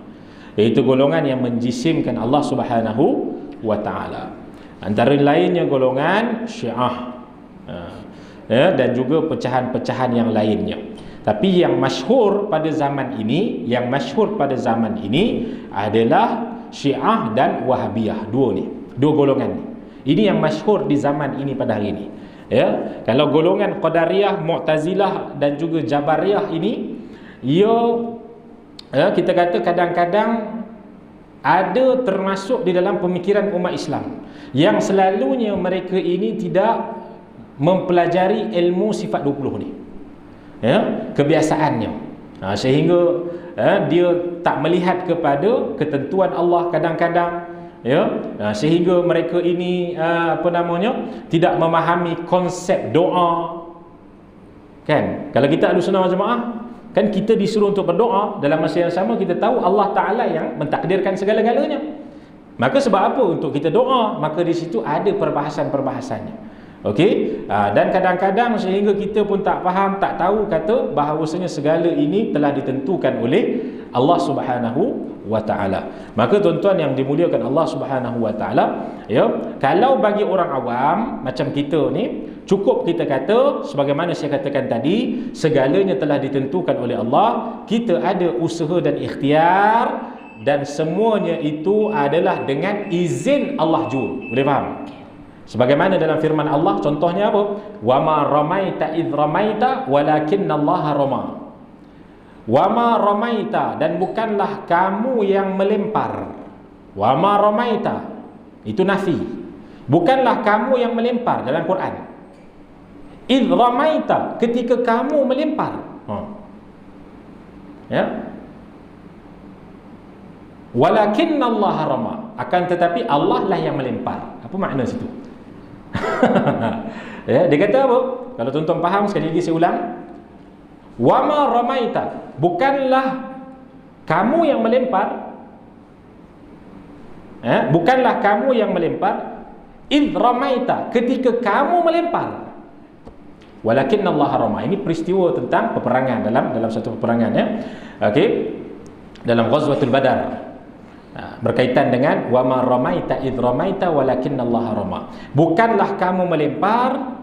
Iaitu golongan yang menjisimkan Allah Subhanahu wa taala. Antara lainnya golongan Syiah. Ya, dan juga pecahan-pecahan yang lainnya. Tapi yang masyhur pada zaman ini, adalah Syiah dan Wahabiyah. Dua golongan ni. Ini yang masyhur di zaman ini pada hari ini. Ya, kalau golongan Qadariyah, Mu'tazilah dan juga Jabariyah ini, kita kata kadang-kadang ada termasuk di dalam pemikiran umat Islam yang selalunya mereka ini tidak mempelajari ilmu sifat 20 ni. Ya, kebiasaannya. Sehingga dia tak melihat kepada ketentuan Allah kadang-kadang, ya, sehingga mereka ini tidak memahami konsep doa. Kan, kalau kita Ahlussunnah wal Jamaah, kan kita disuruh untuk berdoa, dalam masa yang sama kita tahu Allah Ta'ala yang mentakdirkan segala-galanya. Maka sebab apa untuk kita doa? Maka di situ ada perbahasan-perbahasannya. Okey, dan kadang-kadang sehingga kita pun tak faham, tak tahu kata bahawasanya segala ini telah ditentukan oleh Allah Subhanahu wa taala. Maka tuan-tuan yang dimuliakan Allah Subhanahu wa taala, ya, kalau bagi orang awam macam kita ni, cukup kita kata sebagaimana saya katakan tadi, segalanya telah ditentukan oleh Allah, kita ada usaha dan ikhtiar, dan semuanya itu adalah dengan izin Allah jua. Boleh faham? Sebagaimana dalam firman Allah, contohnya apa? Wa ma ramaita idh ramaita walakinnallaha rama. Wa ma ramaita, dan bukanlah kamu yang melempar. Wa ma ramaita, itu nafi. Bukanlah kamu yang melempar dalam Quran. Idh ramaita, ketika kamu melempar. Ya. Walakinnallaha rama, akan tetapi Allah lah yang melempar. Apa makna situ? Ya, dia kata apa? Kalau tuan-tuan faham, sekali lagi saya ulang. Wa ma ramaita, bukanlah kamu yang melempar. Bukanlah kamu yang melempar. Idh ramaita, ketika kamu melempar. Walakinnallaha rama. Ini peristiwa tentang peperangan, dalam satu peperangan, ya. Okey. Dalam Ghazwatul Badar. Berkaitan dengan wa ma ramaita idh ramaita walakinnallaha rama. Bukanlah kamu melempar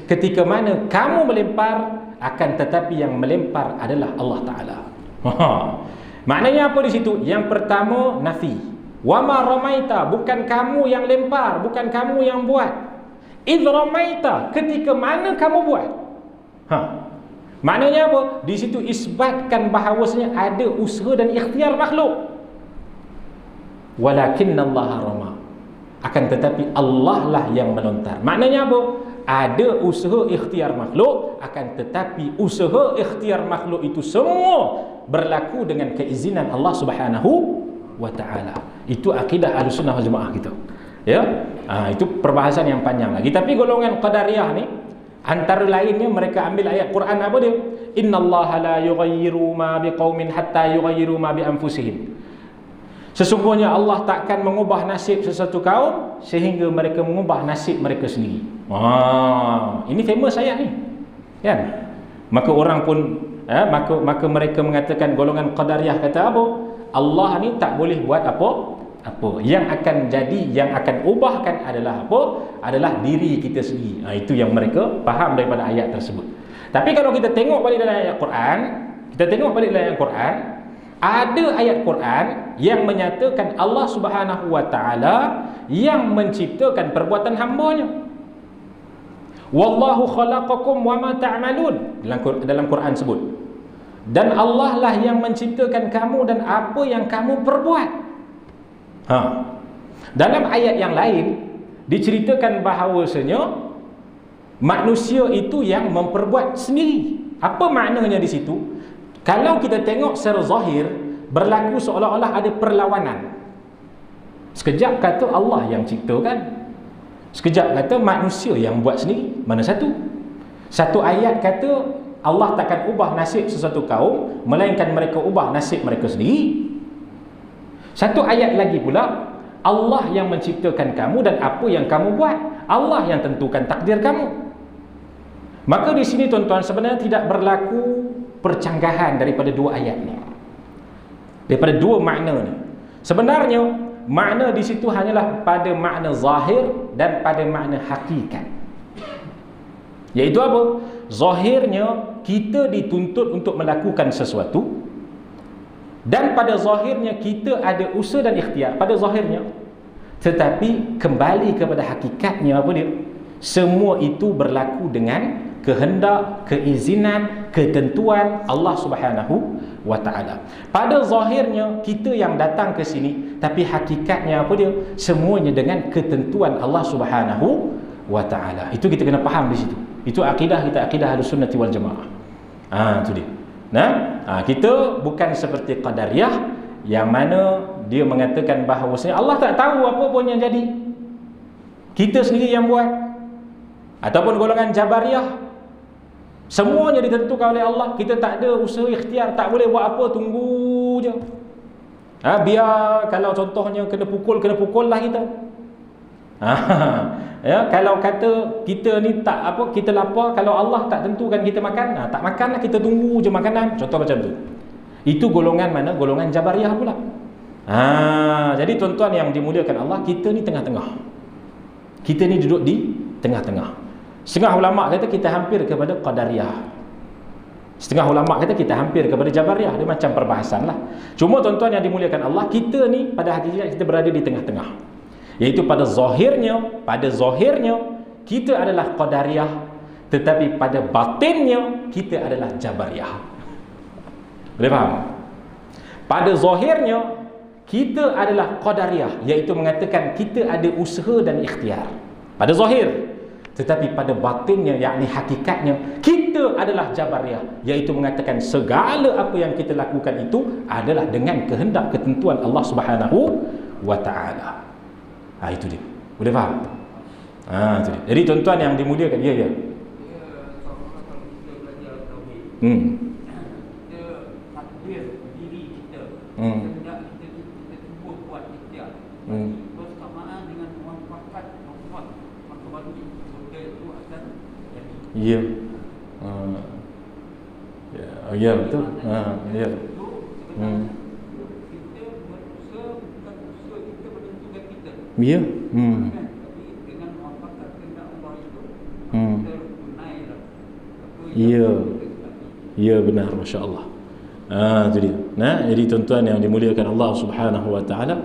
ketika mana kamu melempar, akan tetapi yang melempar adalah Allah Taala. Maknanya apa di situ? Yang pertama nafi. Wa ma ramaita, bukan kamu yang lempar, bukan kamu yang buat. Idh ramaita, ketika mana kamu buat. Maknanya apa? Di situ isbatkan bahawasanya ada usaha dan ikhtiar makhluk. Walakinnallaha rama, akan tetapi Allah lah yang melontar. Maknanya apa? Ada usaha ikhtiar makhluk, akan tetapi usaha ikhtiar makhluk itu semua berlaku dengan keizinan Allah Subhanahu wa taala. Itu akidah Ahlussunnah wal Jamaah kita. Ya. Itu perbahasan yang panjang lagi. Tapi golongan Qadariyah ni, antara lainnya mereka ambil ayat Quran apa dia? Innallaha la yughayyiru ma biqaumin hatta yughayyiru ma bi anfusihim. Sesungguhnya Allah takkan mengubah nasib sesuatu kaum sehingga mereka mengubah nasib mereka sendiri. Ini famous ayat ni, kan? Maka orang pun maka mereka mengatakan, golongan Qadariyah kata apa? Allah ni tak boleh buat apa yang akan jadi, yang akan ubahkan adalah apa? Adalah diri kita sendiri. Itu yang mereka faham daripada ayat tersebut. Tapi kalau kita tengok balik dalam ayat Quran, ada ayat Quran yang menyatakan Allah Subhanahu wa taala yang menciptakan perbuatan hamba-Nya. Wallahu khalaqakum wama ta'malun, dalam Quran sebut. Dan Allah lah yang menciptakan kamu dan apa yang kamu perbuat. Dalam ayat yang lain diceritakan bahawasanya manusia itu yang memperbuat sendiri. Apa maknanya di situ? Kalau kita tengok secara zahir, berlaku seolah-olah ada perlawanan. Sekejap kata Allah yang ciptakan, sekejap kata manusia yang buat sendiri. Mana satu? Satu ayat kata Allah takkan ubah nasib sesuatu kaum, melainkan mereka ubah nasib mereka sendiri. Satu ayat lagi pula, Allah yang menciptakan kamu dan apa yang kamu buat. Allah yang tentukan takdir kamu. Maka di sini tuan-tuan, sebenarnya tidak berlaku percanggahan daripada dua ayat ni, daripada dua makna ni. Sebenarnya makna di situ hanyalah pada makna zahir dan pada makna hakikat. Iaitu apa? Zahirnya kita dituntut untuk melakukan sesuatu, dan pada zahirnya kita ada usaha dan ikhtiar pada zahirnya. Tetapi kembali kepada hakikatnya apa dia? Semua itu berlaku dengan kehendak, keizinan, ketentuan Allah Subhanahu wa taala. Pada zahirnya kita yang datang ke sini, tapi hakikatnya apa dia? Semuanya dengan ketentuan Allah Subhanahu wa taala. Itu kita kena faham di situ. Itu akidah kita, akidah Ahlussunnati wal Jamaah. Itu dia. Kita bukan seperti Qadariyah yang mana dia mengatakan bahawa Allah tak tahu apa pun yang jadi, kita sendiri yang buat. Ataupun golongan Jabariyah, semuanya ditentukan oleh Allah, kita tak ada usaha ikhtiar, tak boleh buat apa, tunggu je. Biar kalau contohnya kena pukul lah kita. Kalau kata kita ni tak apa, kita lapar, kalau Allah tak tentukan kita makan, tak makan lah, kita tunggu je makanan. Contoh macam tu. Itu golongan mana? Golongan Jabariyah pula. Jadi tuan-tuan yang dimuliakan Allah, kita ni tengah-tengah. Kita ni duduk di tengah-tengah. Setengah ulama kata kita hampir kepada Qadariyah, setengah ulama kata kita hampir kepada Jabariyah. Dia macam perbahasan lah. Cuma tuan-tuan yang dimuliakan Allah, kita ni pada hakikatnya kita berada di tengah-tengah. Iaitu pada zahirnya kita adalah Qadariyah, tetapi pada batinnya kita adalah Jabariyah. Boleh faham? Pada zahirnya kita adalah Qadariyah, iaitu mengatakan kita ada usaha dan ikhtiar pada zahir. Tetapi pada batinnya, yakni hakikatnya, kita adalah Jabariyah, iaitu mengatakan segala apa yang kita lakukan itu adalah dengan kehendak ketentuan Allah Subhanahu wa taala. Itu dia. Boleh faham? Itu dia. Jadi tuan-tuan yang dimuliakan, ya. Takdir diri kita, kehendak kita cuba buat ikhtiar bersamaan dengan manfaat Allah, maka baru benda itu akan jadi. Ya. Ya betul. Ya. Kita berusaha, bukan usaha kita menentukan kita. Ya. Tapi dengan manfaat kehendak Allah itu kita tunailah. Ya. Ya benar, masya-Allah. Itu dia. Jadi tuan-tuan yang dimuliakan Allah Subhanahu wa taala,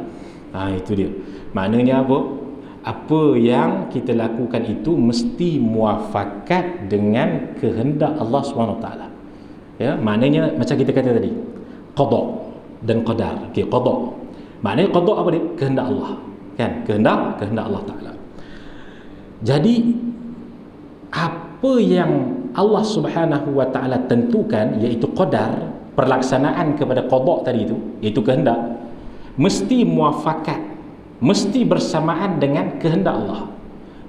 itu dia. Maknanya apa? Apa yang kita lakukan itu mesti muafakat dengan kehendak Allah Subhanahu wa taala. Ya, maknanya macam kita kata tadi, qada dan qadar. Okey, qada. Maknanya qada apa dia? Kehendak Allah. Kan? Kehendak Allah taala. Jadi apa yang Allah Subhanahu wa taala tentukan, iaitu qadar, perlaksanaan kepada qada tadi itu, iaitu kehendak, mesti muafakat, mesti bersamaan dengan kehendak Allah.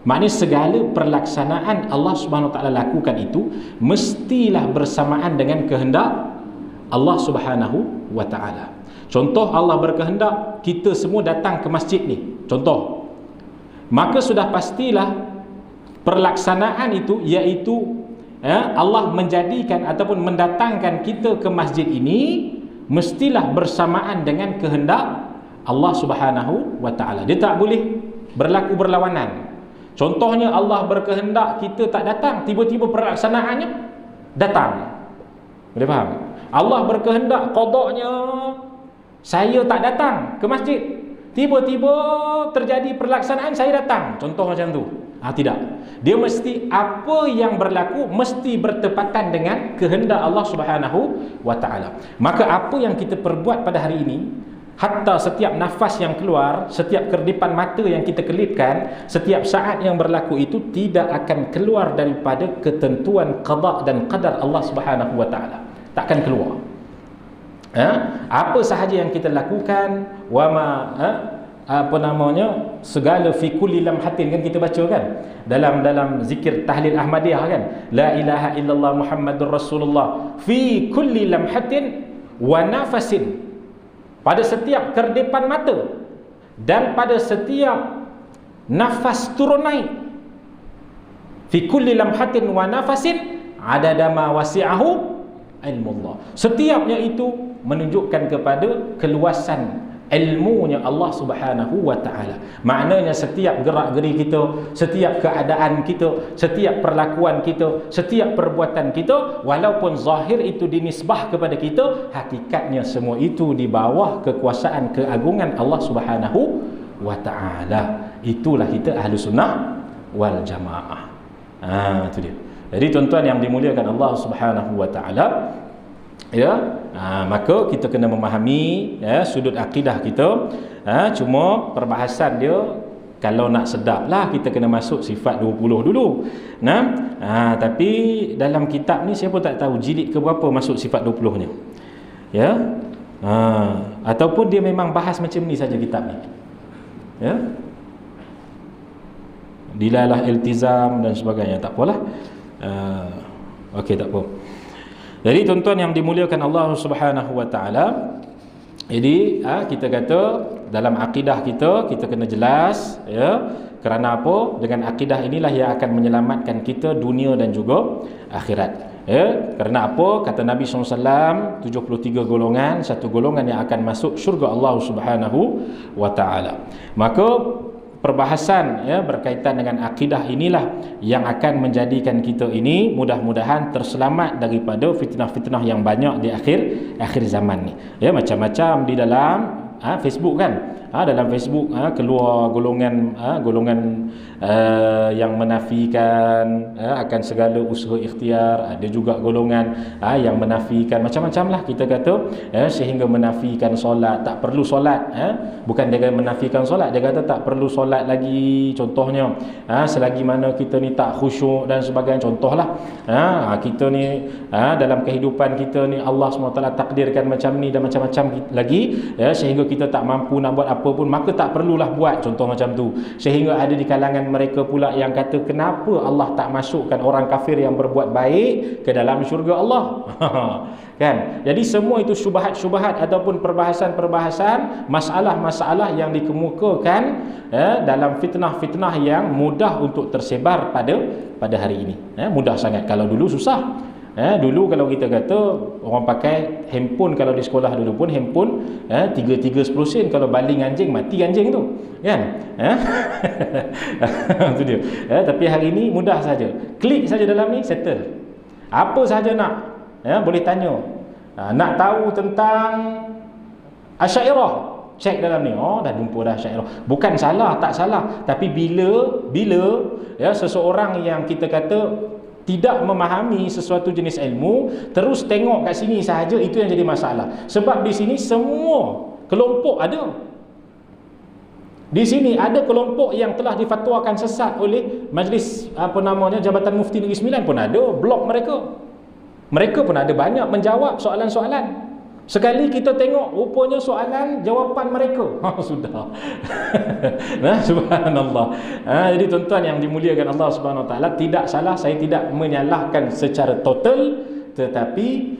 Maknanya segala perlaksanaan Allah Subhanahu wa taala lakukan itu mestilah bersamaan dengan kehendak Allah Subhanahu wa taala. Contoh, Allah berkehendak kita semua datang ke masjid ni, contoh, maka sudah pastilah perlaksanaan itu, iaitu Allah menjadikan ataupun mendatangkan kita ke masjid ini mestilah bersamaan dengan kehendak Allah Subhanahu wa taala. Dia tak boleh berlaku berlawanan. Contohnya Allah berkehendak kita tak datang, tiba-tiba pelaksanaannya datang. Boleh faham? Allah berkehendak qadanya saya tak datang ke masjid, tiba-tiba terjadi pelaksanaan saya datang. Contoh macam tu. Tidak. Dia mesti apa yang berlaku mesti bertepatan dengan kehendak Allah Subhanahu wa taala. Maka apa yang kita perbuat pada hari ini, hatta setiap nafas yang keluar, setiap kerdipan mata yang kita kelipkan, setiap saat yang berlaku itu tidak akan keluar daripada ketentuan qada dan qadar Allah Subhanahu wa taala. Takkan keluar. Apa sahaja yang kita lakukan, segala fi kulli lamhatin, kan kita baca kan dalam zikir tahlil Ahmadiyah kan, la ilaha illallah Muhammadur Rasulullah fi kulli lamhatin wa nafasin, pada setiap kerdipan mata dan pada setiap nafas turun naik. Fi kulli lamhatin wa nafasin adada ma wasi'ahu ilmullah. Setiapnya itu menunjukkan kepada keluasan ilmunya Allah Subhanahu wa taala. Maknanya setiap gerak-geri kita, setiap keadaan kita, setiap perlakuan kita, setiap perbuatan kita, walaupun zahir itu dinisbah kepada kita, hakikatnya semua itu di bawah kekuasaan keagungan Allah Subhanahu wa taala. Itulah kita ahli sunnah wal jamaah. Itu dia. Jadi tuan-tuan yang dimuliakan Allah Subhanahu wa taala, maka kita kena memahami sudut akidah kita. Cuma perbahasan dia, kalau nak sedap lah, kita kena masuk sifat 20 dulu. Tapi dalam kitab ni saya pun tak tahu jilid ke berapa masuk sifat 20 nya. Ataupun dia memang bahas macam ni saja kitab ni. Dilalah iltizam dan sebagainya, tak apalah. Okey, tak apa. Jadi tuan-tuan yang dimuliakan Allah Subhanahu wa taala, jadi kita kata dalam akidah kita kena jelas, kerana apa? Dengan akidah inilah yang akan menyelamatkan kita dunia dan juga akhirat. Kerana apa? Kata Nabi SAW, 73 golongan, satu golongan yang akan masuk syurga Allah Subhanahu wa taala. Maka perbahasan berkaitan dengan akidah inilah yang akan menjadikan kita ini mudah-mudahan terselamat daripada fitnah-fitnah yang banyak di akhir zaman ni. Macam-macam di dalam Facebook kan. Dalam Facebook keluar golongan yang menafikan akan segala usaha ikhtiar. Ada juga golongan yang menafikan macam-macam lah kita kata, sehingga menafikan solat, tak perlu solat. Bukan dia menafikan solat, dia kata tak perlu solat lagi. Contohnya selagi mana kita ni tak khusyuk dan sebagainya. Contohlah kita ni dalam kehidupan kita ni Allah SWT takdirkan macam ni dan macam-macam lagi, sehingga kita tak mampu nak buat apa pun, maka tak perlulah buat. Contoh macam tu. Sehingga ada di kalangan mereka pula yang kata, kenapa Allah tak masukkan orang kafir yang berbuat baik ke dalam syurga Allah? Kan? Jadi semua itu syubhat-syubhat ataupun perbahasan-perbahasan, masalah-masalah yang dikemukakan dalam fitnah-fitnah yang mudah untuk tersebar pada hari ini. Mudah sangat. Kalau dulu susah. Dulu kalau kita kata orang pakai handphone, kalau di sekolah dulu pun handphone 3 10 sen, kalau baling anjing mati anjing tu kan. Itu dia. Tapi hari ini mudah saja, klik saja dalam ni settle. Apa saja nak boleh tanya. Nak tahu tentang Asy'ariyah, cek dalam ni. Dah jumpa dah Asy'ariyah. Bukan salah, tak salah, tapi bila seseorang yang kita kata tidak memahami sesuatu jenis ilmu, terus tengok kat sini sahaja, itu yang jadi masalah. Sebab di sini semua kelompok ada. Di sini ada kelompok yang telah difatwakan sesat oleh Majlis Jabatan Mufti Negeri Sembilan pun ada blog mereka. Mereka pun ada banyak menjawab soalan-soalan. Sekali kita tengok rupanya soalan jawapan mereka, sudah. Subhanallah. Jadi tuan-tuan yang dimuliakan Allah Subhanahu Wa Taala, tidak salah, saya tidak menyalahkan secara total, tetapi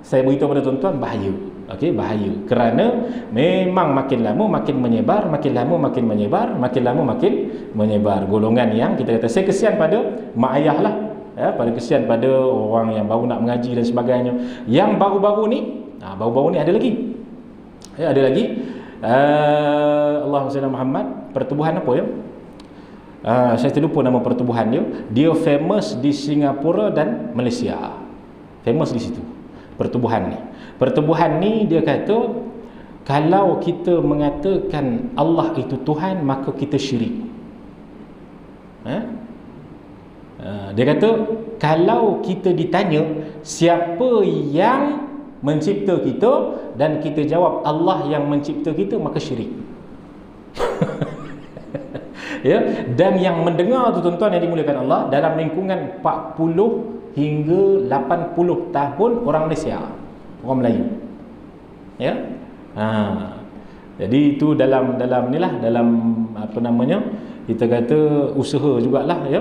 saya beritahu pada tuan-tuan bahaya. Bahaya. Kerana memang makin lama makin menyebar, makin lama makin menyebar, makin lama makin menyebar. Golongan yang kita kata, saya kesian pada mak ayah lah, pada kesian pada orang yang baru nak mengaji dan sebagainya. Yang baru-baru ni ada lagi. Ada lagi Allahumma salli ala Muhammad, pertubuhan apa ya? Saya terlupa nama pertubuhan dia. Dia famous di Singapura dan Malaysia. Famous di situ. Pertubuhan ni dia kata, kalau kita mengatakan Allah itu Tuhan, maka kita syirik. Dia kata, kalau kita ditanya siapa yang mencipta kita dan kita jawab Allah yang mencipta kita, maka syirik. Ya, dan yang mendengar tu tuan-tuan yang dimuliakan Allah, dalam lingkungan 40 hingga 80 tahun orang Malaysia, orang Melayu. Ya. Jadi itu dalam inilah, dalam apa namanya, kita kata usaha jugalah ya,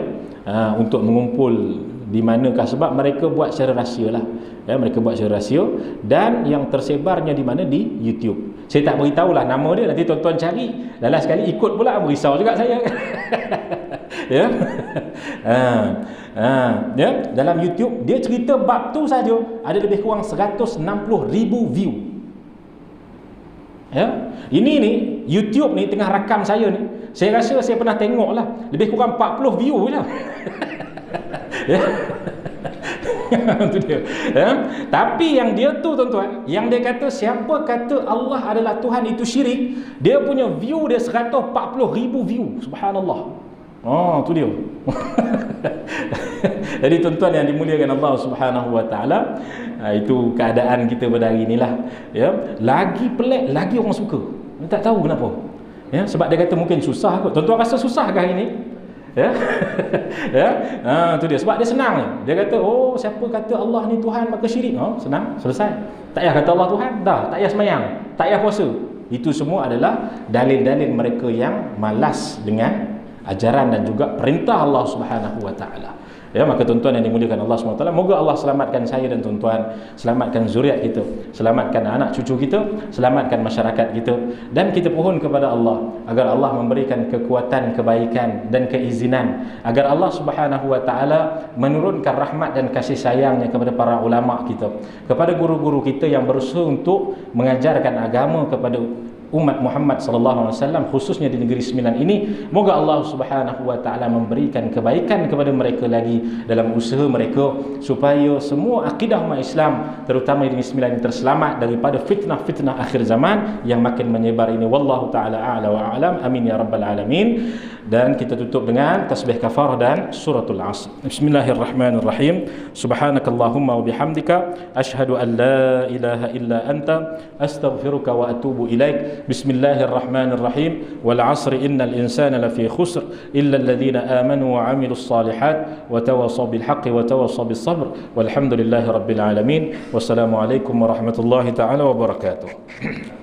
untuk mengumpul di manakah, sebab mereka buat secara rahsia lah ya, mereka buat secara rahsia, dan yang tersebarnya di mana, di YouTube. Saya tak beritahulah nama dia, nanti tuan-tuan cari, dalam sekali ikut pula, merisau juga saya. Ya. Ya, dalam YouTube dia cerita bab tu saja ada lebih kurang 160,000 view. Ya. Ini ni YouTube ni tengah rakam saya ni, saya rasa saya pernah tengok lah, lebih kurang 40 view je. Ya. Itu dia. Ya. Tapi yang dia tu tuan-tuan, yang dia kata siapa kata Allah adalah Tuhan itu syirik, dia punya view dia 140,000 view. Subhanallah. Tu dia. Jadi tuan-tuan yang dimuliakan Allah Subhanahu wa taala, itu keadaan kita pada hari inilah ya. Lagi pelik, lagi orang suka. Tak tahu kenapa. Ya, sebab dia kata mungkin susah kot. Tuan-tuan rasa susah ke hari ini? Ya. Ya. Tu dia, sebab dia senang ni. Dia kata, oh siapa kata Allah ni Tuhan maka syirik. Senang, selesai. Tak payah kata Allah Tuhan, dah, tak payah sembahyang, tak payah puasa. Itu semua adalah dalil-dalil mereka yang malas dengan ajaran dan juga perintah Allah Subhanahu wa taala. Ya, maka tuan-tuan yang dimuliakan Allah Subhanahu wa taala, moga Allah selamatkan saya dan tuan-tuan, selamatkan zuriat kita, selamatkan anak cucu kita, selamatkan masyarakat kita, dan kita pohon kepada Allah agar Allah memberikan kekuatan, kebaikan dan keizinan, agar Allah Subhanahu wa taala menurunkan rahmat dan kasih sayangnya kepada para ulama kita, kepada guru-guru kita yang berusaha untuk mengajarkan agama kepada umat Muhammad sallallahu alaihi wasallam, khususnya di negeri Sembilan ini. Moga Allah Subhanahu wa taala memberikan kebaikan kepada mereka lagi dalam usaha mereka supaya semua akidah umat Islam terutama di negeri Sembilan ini terselamat daripada fitnah-fitnah akhir zaman yang makin menyebar ini. Wallahu taala a'la wa a'lam. Amin ya rabbal alamin. Dan kita tutup dengan tasbih kafarah dan suratul Asr. Bismillahirrahmanirrahim. Subhanakallahumma wa bihamdika asyhadu an la ilaha illa anta astaghfiruka wa atubu ilaik. Bismillahirrahmanirrahim. Wal 'asri innal insana lafi khusr illa alladhina amanu wa 'amilus salihat wa tawassaw bil haqqi wa tawassaw bis sabr. Walhamdulillahi rabbil alamin. Wassalamu alaikum warahmatullahi taala wabarakatuh.